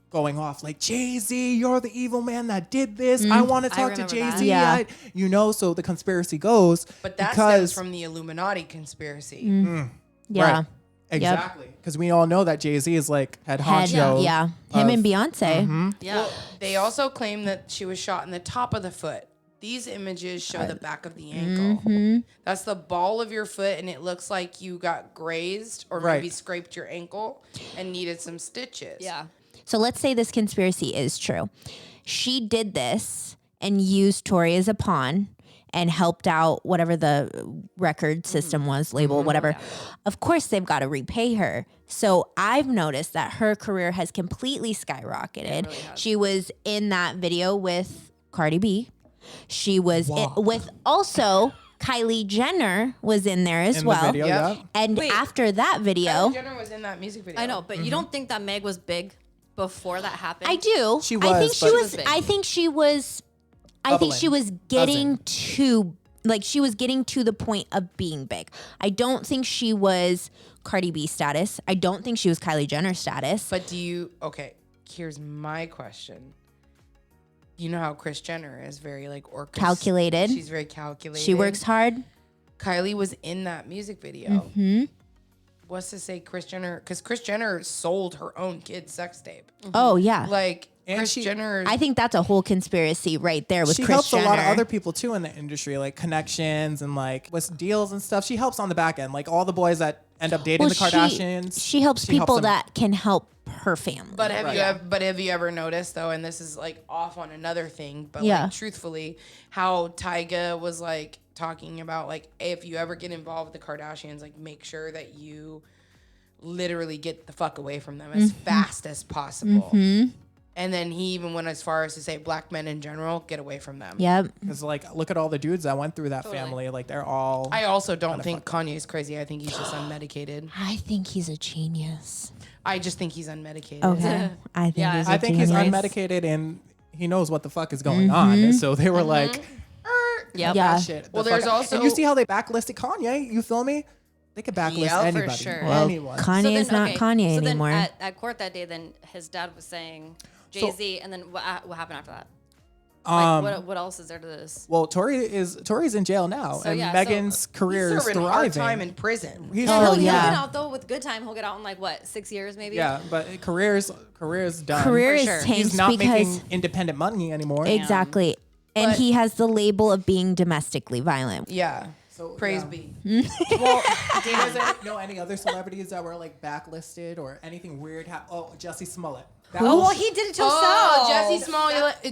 Speaker 3: going off like, Jay-Z, you're the evil man that did this. I want to talk to
Speaker 1: remember
Speaker 3: Jay-Z.
Speaker 2: that. Yeah.
Speaker 3: So the conspiracy goes.
Speaker 4: But that
Speaker 3: because,
Speaker 4: stems from the Illuminati conspiracy.
Speaker 2: Yeah.
Speaker 3: Right. Exactly. Because we all know that Jay-Z is like head honcho.
Speaker 2: Yeah. Him and Beyonce.
Speaker 1: Yeah.
Speaker 4: They also claim that she was shot in the top of the foot. These images show the back of the ankle. That's the ball of your foot, and it looks like you got grazed or maybe
Speaker 3: Right.
Speaker 4: scraped your ankle and needed some stitches.
Speaker 1: Yeah.
Speaker 2: So let's say this conspiracy is true. She did this and used Tory as a pawn and helped out whatever the record system was, label, whatever. Of course, they've got to repay her. So I've noticed that her career has completely skyrocketed. She was in that video with Cardi B. She was with also Kylie Jenner was in there as
Speaker 3: In
Speaker 2: well.
Speaker 3: the video,
Speaker 4: Yep.
Speaker 3: yeah.
Speaker 2: And
Speaker 1: Wait.
Speaker 2: after that video,
Speaker 4: Kylie Jenner was in that music video.
Speaker 1: I know, but you don't think that Meg was big before that happened?
Speaker 2: I do.
Speaker 3: She
Speaker 2: I think
Speaker 3: was,
Speaker 2: she
Speaker 3: but-
Speaker 2: was.
Speaker 1: She was big.
Speaker 2: I think she was. I think she was getting to she was getting to the point of being big. I don't think she was Cardi B status. I don't think she was Kylie Jenner status.
Speaker 4: But here's my question. You know how Kris Jenner is very like
Speaker 2: Calculated.
Speaker 4: She's very calculated.
Speaker 2: She works hard.
Speaker 4: Kylie was in that music video. What's to say Kris Jenner? Because Kris Jenner sold her own kid's sex tape.
Speaker 2: Oh yeah.
Speaker 4: Like
Speaker 3: And
Speaker 4: Kris
Speaker 3: she-
Speaker 4: Jenner.
Speaker 2: I think that's a whole conspiracy right there with
Speaker 3: She
Speaker 2: Kris
Speaker 3: helps
Speaker 2: Jenner.
Speaker 3: a lot of other people too in the industry, like connections and like with deals and stuff. She helps on the back end, like all the boys that end up dating the Kardashians.
Speaker 2: She helps people
Speaker 3: them.
Speaker 2: that can help her family.
Speaker 4: But have you ever noticed though, and this is like off on another thing, but like truthfully, how Tyga was like talking about like, if you ever get involved with the Kardashians, like make sure that you literally get the fuck away from them as fast as possible. And then he even went as far as to say black men in general, get away from them.
Speaker 2: Yep.
Speaker 3: Because like, look at all the dudes that went through that family. Like they're all.
Speaker 4: I also don't think Kanye's crazy. I think he's just unmedicated.
Speaker 2: I think he's a genius.
Speaker 4: I just think he's unmedicated.
Speaker 2: Okay. I think he's a
Speaker 3: I think
Speaker 2: genius.
Speaker 3: he's unmedicated and he knows what the fuck is going on. And so they were like,
Speaker 1: Yep.
Speaker 2: Yeah.
Speaker 3: that shit.
Speaker 4: Well,
Speaker 3: the
Speaker 4: there's
Speaker 3: fuck-
Speaker 4: also-
Speaker 3: And you see how they backlisted Kanye? You feel me? They could backlist
Speaker 1: Yeah, for
Speaker 3: anybody.
Speaker 1: sure.
Speaker 2: Well,
Speaker 3: Anyone.
Speaker 2: Kanye is not Kanye
Speaker 1: so
Speaker 2: anymore.
Speaker 1: Then at court that day, then his dad was saying Jay-Z, and then what happened after that? Like, what else is there to this?
Speaker 3: Well, Tory's in jail now,
Speaker 1: So,
Speaker 3: and
Speaker 1: yeah,
Speaker 3: Megan's career
Speaker 4: He's
Speaker 3: is
Speaker 4: serving hard
Speaker 3: thriving.
Speaker 4: time in prison.
Speaker 3: He's
Speaker 2: Oh,
Speaker 1: He'll
Speaker 2: yeah.
Speaker 1: get out though with good time. He'll get out in like what, 6 years maybe?
Speaker 3: yeah, but career's done.
Speaker 2: Career
Speaker 1: For
Speaker 2: is
Speaker 1: sure.
Speaker 2: tanked
Speaker 3: He's not
Speaker 2: because
Speaker 3: making independent money anymore.
Speaker 2: exactly, and
Speaker 4: But-
Speaker 2: he has the label of being domestically violent.
Speaker 4: Yeah.
Speaker 3: So,
Speaker 4: Praise
Speaker 3: yeah.
Speaker 4: be.
Speaker 3: Well, do you guys know any other celebrities that were like backlisted or anything weird? Oh, Jussie Smollett. That
Speaker 1: Oh,
Speaker 3: was-
Speaker 1: well, he did it to himself.
Speaker 4: Oh,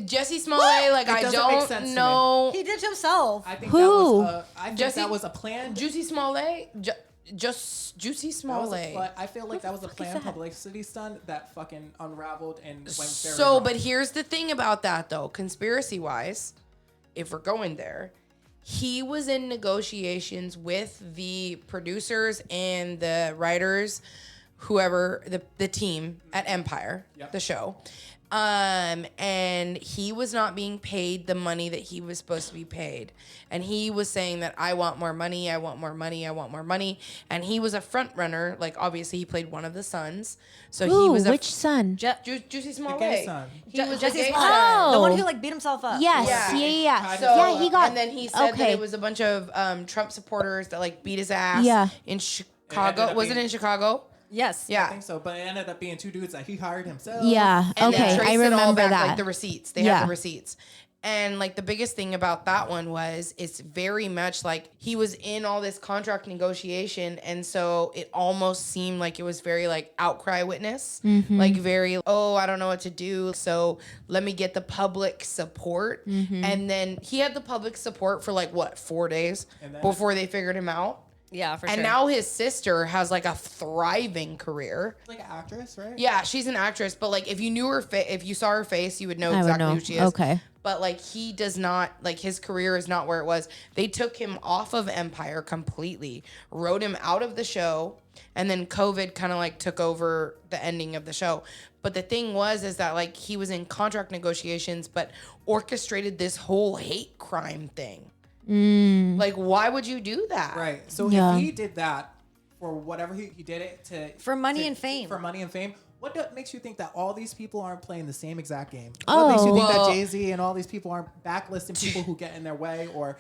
Speaker 4: Jesse Smollett. Like,
Speaker 3: It
Speaker 4: I
Speaker 3: doesn't make sense
Speaker 4: don't
Speaker 3: to me.
Speaker 4: know.
Speaker 1: He did it to himself.
Speaker 3: I think
Speaker 2: Who?
Speaker 4: Jussie-
Speaker 3: that was a plan.
Speaker 4: Juicy Smollett? Just Juicy
Speaker 3: That was
Speaker 4: Smollett.
Speaker 3: I feel like that was a planned publicity stunt that fucking unraveled and went very
Speaker 4: So,
Speaker 3: wrong.
Speaker 4: but here's the thing about that, though. Conspiracy wise, if we're going there, he was in negotiations with the producers and the writers, whoever, the team at Empire, the show. And he was not being paid the money that he was supposed to be paid. And he was saying that I want more money, I want more money, I want more money. And he was a front runner. Like, obviously, he played one of the sons. So he
Speaker 2: Ooh,
Speaker 4: was
Speaker 2: which son?
Speaker 4: Juicy Smollett.
Speaker 3: gay son.
Speaker 4: He was
Speaker 1: Jesse
Speaker 4: a gay
Speaker 1: Smollett.
Speaker 4: son.
Speaker 1: The one
Speaker 2: Oh.
Speaker 1: who like beat himself up.
Speaker 2: Yes,
Speaker 4: Yeah.
Speaker 2: yeah.
Speaker 3: So-
Speaker 2: Yeah, he got.
Speaker 4: And then he said that
Speaker 2: okay.
Speaker 4: it was a bunch of Trump supporters that like beat his ass.
Speaker 2: Yeah.
Speaker 4: In
Speaker 3: It
Speaker 4: Chicago.
Speaker 3: ended up
Speaker 4: Was it
Speaker 3: being-
Speaker 4: in Chicago?
Speaker 1: Yes.
Speaker 3: I
Speaker 4: Yeah.
Speaker 3: think so, but it ended up being two dudes that he hired himself.
Speaker 2: Yeah.
Speaker 4: And they
Speaker 2: Okay,
Speaker 4: traced
Speaker 2: I
Speaker 4: it all
Speaker 2: remember
Speaker 4: back,
Speaker 2: that.
Speaker 4: like the receipts. They
Speaker 2: Yeah.
Speaker 4: had the receipts. And like the biggest thing about that one was it's very much like he was in all this contract negotiation, and so it almost seemed like it was very like outcry witness, like very I don't know what to do, so let me get the public support. And then he had the public support for like what 4 days before they figured him out.
Speaker 1: Yeah, for
Speaker 4: And
Speaker 1: sure.
Speaker 4: now his sister has like a thriving career.
Speaker 3: Like an actress, right?
Speaker 4: Yeah, she's an actress, but like if you knew her if you saw her face, you would know
Speaker 2: I would
Speaker 4: exactly
Speaker 2: know.
Speaker 4: who she is.
Speaker 2: Okay.
Speaker 4: But like he does not, like his career is not where it was. They took him off of Empire completely, wrote him out of the show, and then COVID kind of like took over the ending of the show. But the thing is that like he was in contract negotiations, but orchestrated this whole hate crime thing. Like, why would you do that?
Speaker 3: Right. So
Speaker 2: Yeah.
Speaker 3: if he did that for whatever he did it to
Speaker 1: For money and fame.
Speaker 3: For money and fame. What makes you think that all these people aren't playing the same exact game?
Speaker 2: Oh.
Speaker 3: What makes you think
Speaker 4: Well-
Speaker 3: that Jay-Z and all these people aren't backlisting people who get in their way or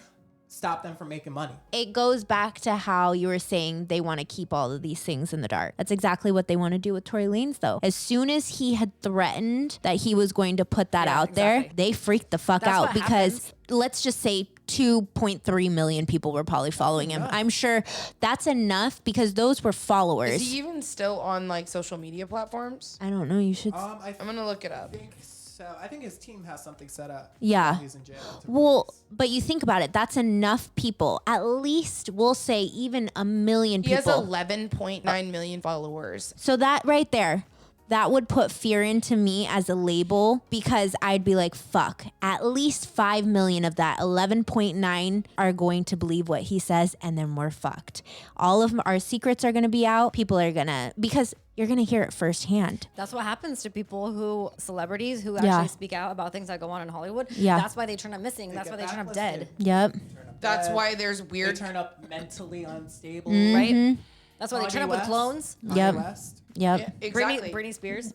Speaker 3: stop them from making money?
Speaker 2: It goes back to how you were saying they want to keep all of these things in the dark. That's exactly what they want to do with Tory Lanez, though. As soon as he had threatened that he was going to put that out there, they freaked the fuck
Speaker 1: That's
Speaker 2: out
Speaker 1: what
Speaker 2: because
Speaker 1: happens.
Speaker 2: let's just say 2.3 million people were probably following him. I'm sure that's enough because those were followers.
Speaker 4: Is he even still on like social media platforms?
Speaker 2: I don't know. You should.
Speaker 3: I
Speaker 4: I'm gonna look it up.
Speaker 3: think so. I think his team has something set up.
Speaker 2: Yeah.
Speaker 3: while he's in jail to
Speaker 2: Well,
Speaker 3: release.
Speaker 2: but you think about it. That's enough people. At least we'll say even a million
Speaker 4: He
Speaker 2: people.
Speaker 4: has 11.9 million followers.
Speaker 2: So that right there, that would put fear into me as a label because I'd be like, fuck, at least 5 million of that 11.9 are going to believe what he says and then we're fucked. All of our secrets are going to be out. People are going to, because you're going to hear it firsthand.
Speaker 1: That's what happens to people celebrities who
Speaker 2: Yeah.
Speaker 1: actually speak out about things that go on in Hollywood.
Speaker 2: Yeah.
Speaker 1: That's why they turn up missing. That's why
Speaker 3: get
Speaker 1: they turn up
Speaker 3: backlisted.
Speaker 1: dead.
Speaker 2: Yep.
Speaker 4: That's why there's
Speaker 3: They
Speaker 4: weird.
Speaker 3: turn up mentally unstable.
Speaker 1: Right? That's why they turn
Speaker 3: Kanye
Speaker 1: up with
Speaker 3: West.
Speaker 1: clones.
Speaker 3: Kanye
Speaker 2: Yep.
Speaker 3: West.
Speaker 2: Yep.
Speaker 4: Yeah, exactly.
Speaker 1: Britney Spears.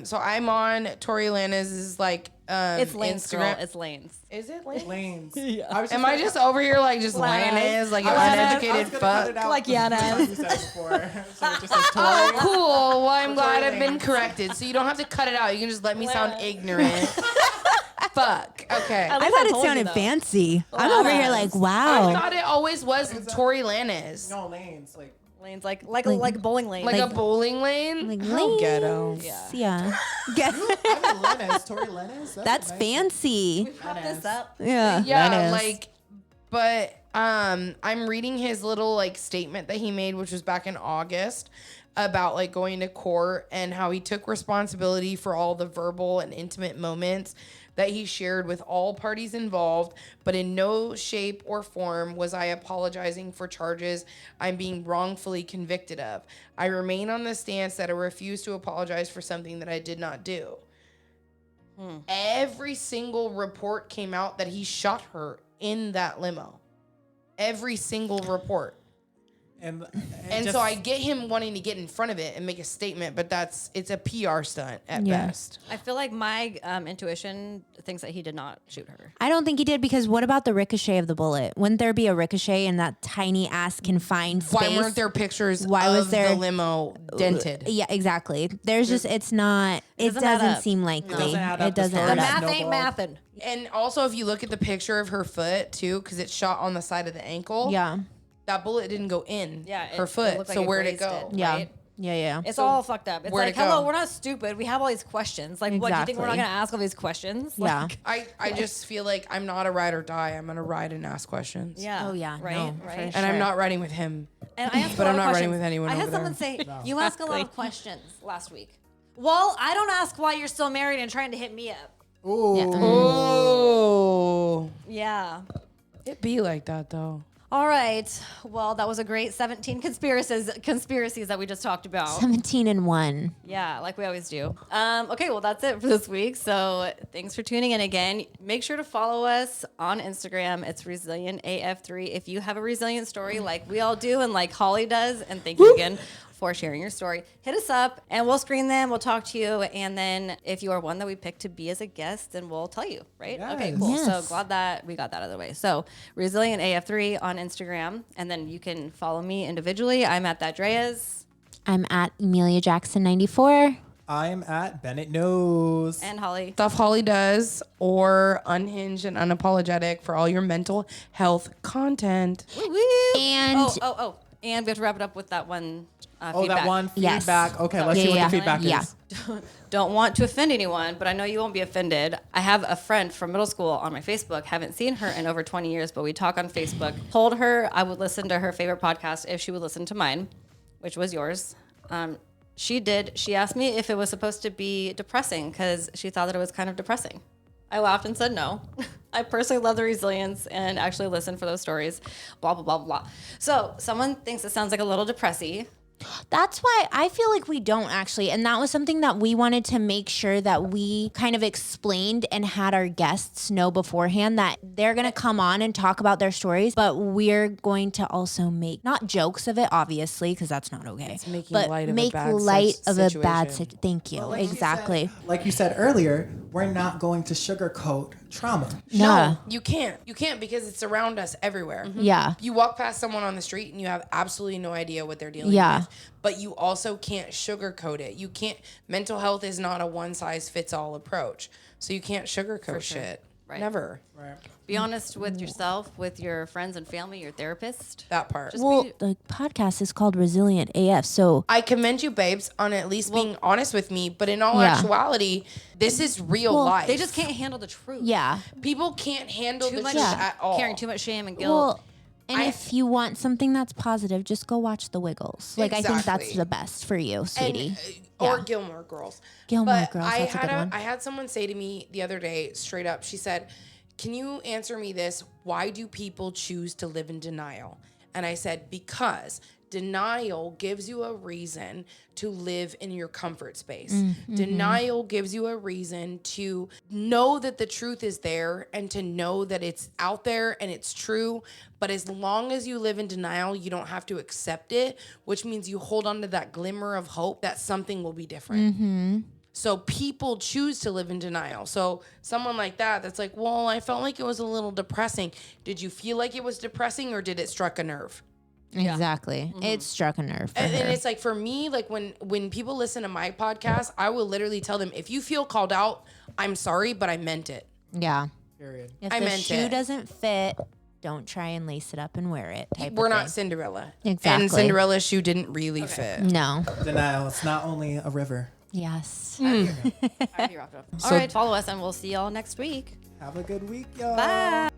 Speaker 4: So I'm on Tory Lanez's like
Speaker 1: It's Lane's
Speaker 4: Instagram.
Speaker 1: girl. It's Lane's.
Speaker 4: Is it Lanez?
Speaker 3: Lanes.
Speaker 4: Am I just over here like just
Speaker 1: Lanez.
Speaker 4: Lanez, like an
Speaker 1: I was gonna-
Speaker 4: uneducated fuck?
Speaker 1: Like Yana.
Speaker 3: You said it before. So it just says Tory.
Speaker 4: Oh, cool. Well, I'm glad
Speaker 3: Tory
Speaker 4: I've been
Speaker 3: Lanez.
Speaker 4: corrected. So you don't have to cut it out. You can just let me sound ignorant. Fuck. Okay.
Speaker 2: I
Speaker 1: least
Speaker 2: thought
Speaker 1: I
Speaker 2: it
Speaker 1: told you,
Speaker 2: sounded
Speaker 1: though.
Speaker 2: fancy. I'm over here like,
Speaker 4: I
Speaker 2: wow.
Speaker 4: thought it always was Tory Lanez.
Speaker 3: No, Lanes. Like,
Speaker 1: Lanes like a bowling lane.
Speaker 4: Like a bowling lane?
Speaker 2: Like
Speaker 4: How ghetto.
Speaker 2: Yeah.
Speaker 3: I'm in Lanez, Tory Lanez.
Speaker 2: That's
Speaker 3: a nice
Speaker 2: fancy.
Speaker 1: Prop this up.
Speaker 2: Yeah.
Speaker 4: Yeah,
Speaker 3: Lanez.
Speaker 4: like, but I'm reading his little like statement that he made, which was back in August, about like going to court and how he took responsibility for all the verbal and intimate moments that he shared with all parties involved, but in no shape or form was I apologizing for charges I'm being wrongfully convicted of. I remain on the stance that I refuse to apologize for something that I did not do. Every single report came out that he shot her in that limo. Every single report.
Speaker 3: And
Speaker 4: So I get him wanting to get in front of it and make a statement, but it's a PR stunt at
Speaker 2: Yeah.
Speaker 4: best.
Speaker 1: I feel like my intuition thinks that he did not shoot her.
Speaker 2: I don't think he did, because what about the ricochet of the bullet? Wouldn't there be a ricochet in that tiny ass confined space?
Speaker 4: Why weren't there pictures
Speaker 2: Why
Speaker 4: of
Speaker 2: was there
Speaker 4: the limo dented?
Speaker 2: Yeah, exactly. There's just, it's not, it
Speaker 1: doesn't add
Speaker 2: doesn't
Speaker 1: up.
Speaker 2: seem likely.
Speaker 3: doesn't add up.
Speaker 2: It doesn't
Speaker 3: The
Speaker 2: add
Speaker 3: story
Speaker 2: up.
Speaker 3: is
Speaker 1: Math ain't mathin'.
Speaker 4: And also, if you look at the picture of her foot too, because it's shot on the side of the ankle.
Speaker 2: Yeah.
Speaker 4: That bullet didn't go in her
Speaker 1: It
Speaker 4: foot.
Speaker 1: looked like
Speaker 4: So
Speaker 1: it
Speaker 4: where'd it
Speaker 1: grazed
Speaker 4: go?
Speaker 1: it,
Speaker 2: Yeah.
Speaker 1: right?
Speaker 2: Yeah.
Speaker 1: It's
Speaker 4: So
Speaker 1: all fucked up. It's
Speaker 4: where'd
Speaker 1: like,
Speaker 4: it go?
Speaker 1: hello, we're not stupid. We have all these questions. Like, what, do you think we're not
Speaker 2: Exactly.
Speaker 1: going to ask all these questions?
Speaker 2: Yeah.
Speaker 1: Like,
Speaker 4: I just feel like I'm not a ride or die. I'm gonna ride and ask questions.
Speaker 1: yeah.
Speaker 2: Oh, yeah.
Speaker 1: Right?
Speaker 2: No,
Speaker 1: right?
Speaker 2: for
Speaker 4: And
Speaker 2: sure.
Speaker 4: I'm not riding with him.
Speaker 1: And I asked
Speaker 4: But
Speaker 1: a lot
Speaker 4: I'm
Speaker 1: of
Speaker 4: not riding
Speaker 1: questions.
Speaker 4: with anyone
Speaker 1: I had
Speaker 4: over
Speaker 1: someone
Speaker 4: there.
Speaker 1: say, you ask a lot of questions last week. Well, I don't ask why you're still married and trying to hit me up.
Speaker 3: Ooh.
Speaker 4: Oh,
Speaker 1: Yeah.
Speaker 4: it be like that though.
Speaker 1: All right. Well, that was a great 17 conspiracies that we just talked about.
Speaker 2: 17 and 1.
Speaker 1: Yeah, like we always do. Okay, well, that's it for this week. So thanks for tuning in again. Make sure to follow us on Instagram. It's ResilientAF3. If you have a resilient story like we all do and like Holly does, and thank you again for sharing your story, hit us up and we'll screen them. We'll talk to you. And then if you are one that we picked to be as a guest, then we'll tell you, right? Okay,
Speaker 3: Yes.
Speaker 1: cool.
Speaker 2: Yes.
Speaker 1: So glad that we got that out of the way. So ResilientAF3 on Instagram. And then you can follow me individually. I'm at that Dreas.
Speaker 2: I'm at Emelia Jackson 94.
Speaker 3: I'm at Bennett Knows.
Speaker 1: And Holly.
Speaker 4: Stuff Holly does, or unhinged and unapologetic for all your mental health content.
Speaker 2: And
Speaker 1: And we have to wrap it up with that one
Speaker 3: Oh,
Speaker 1: feedback.
Speaker 3: that one
Speaker 2: Yes.
Speaker 3: feedback. Okay, let's see what
Speaker 2: Yeah.
Speaker 3: the feedback
Speaker 2: Yeah.
Speaker 3: is.
Speaker 1: Don't want to offend anyone, but I know you won't be offended. I have a friend from middle school on my Facebook. Haven't seen her in over 20 years, but we talk on Facebook. Told her I would listen to her favorite podcast if she would listen to mine, which was yours. She did. She asked me if it was supposed to be depressing because she thought that it was kind of depressing. I laughed and said no. I personally love the resilience and actually listen for those stories. Blah, blah, blah, blah. So someone thinks it sounds like a little depressy.
Speaker 2: that's why I feel like we don't actually. And that was something that we wanted to make sure that we kind of explained and had our guests know beforehand, that they're going to come on and talk about their stories, but we're going to also make not jokes of it, obviously, because that's not okay.
Speaker 4: It's making
Speaker 2: but
Speaker 4: light of a
Speaker 2: make
Speaker 4: bad
Speaker 2: light of a bad
Speaker 4: situation.
Speaker 2: Thank you.
Speaker 3: Like you
Speaker 2: Exactly.
Speaker 3: said- like you said earlier, we're not going to sugarcoat trauma.
Speaker 2: Nah.
Speaker 4: No, you can't. You can't because it's around us everywhere.
Speaker 2: Yeah.
Speaker 4: You walk past someone on the street and you have absolutely no idea what they're dealing
Speaker 2: Yeah.
Speaker 4: with. But you also can't sugarcoat it. You can't. Mental health is not a one size fits all approach. So you can't sugarcoat shit.
Speaker 1: Right.
Speaker 4: Never.
Speaker 3: Right.
Speaker 1: Be honest with yourself, with your friends and family, your therapist.
Speaker 4: That part.
Speaker 1: Just
Speaker 2: Well,
Speaker 1: be-
Speaker 2: the podcast is called Resilient AF. So
Speaker 4: I commend you, babes, on at least being honest with me. But in all
Speaker 2: Yeah.
Speaker 4: actuality, this is real
Speaker 2: Well,
Speaker 4: life.
Speaker 1: they just can't handle the truth.
Speaker 2: yeah.
Speaker 4: People can't handle
Speaker 1: Too
Speaker 4: the
Speaker 1: much
Speaker 4: truth at all.
Speaker 1: carrying too much shame and guilt.
Speaker 2: Well, and
Speaker 4: I-
Speaker 2: if you want something that's positive, just go watch The Wiggles. Like I think that's
Speaker 4: Exactly.
Speaker 2: the best for you, sweetie.
Speaker 4: Or
Speaker 2: Yeah.
Speaker 4: Gilmore Girls.
Speaker 2: Gilmore
Speaker 4: But
Speaker 2: Girls,
Speaker 4: I
Speaker 2: that's a
Speaker 4: had
Speaker 2: good one.
Speaker 4: I had someone say to me the other day, straight up, she said, "Can you answer me this? Why do people choose to live in denial?" And I said, because denial gives you a reason to live in your comfort space. Denial gives you a reason to know that the truth is there and to know that it's out there and it's true. But as long as you live in denial, you don't have to accept it, which means you hold on to that glimmer of hope that something will be different. So people choose to live in denial. So someone like that, that's like, well, I felt like it was a little depressing. Did you feel like it was depressing or did it struck a nerve?
Speaker 2: Exactly. It struck a nerve for
Speaker 4: And
Speaker 2: her.
Speaker 4: it's like, for me, like when people listen to my podcast, I will literally tell them, if you feel called out, I'm sorry, but I meant it.
Speaker 2: Yeah.
Speaker 3: Period.
Speaker 2: If
Speaker 4: I
Speaker 2: the
Speaker 4: meant
Speaker 2: shoe
Speaker 4: it.
Speaker 2: doesn't fit, don't try and lace it up and wear it.
Speaker 4: We're not Cinderella.
Speaker 2: Exactly.
Speaker 4: And Cinderella's shoe didn't really fit.
Speaker 2: No.
Speaker 3: Denial. It's not only a river.
Speaker 2: Yes.
Speaker 1: All right, follow us and we'll see y'all next week.
Speaker 3: Have a good week, y'all.
Speaker 1: Bye.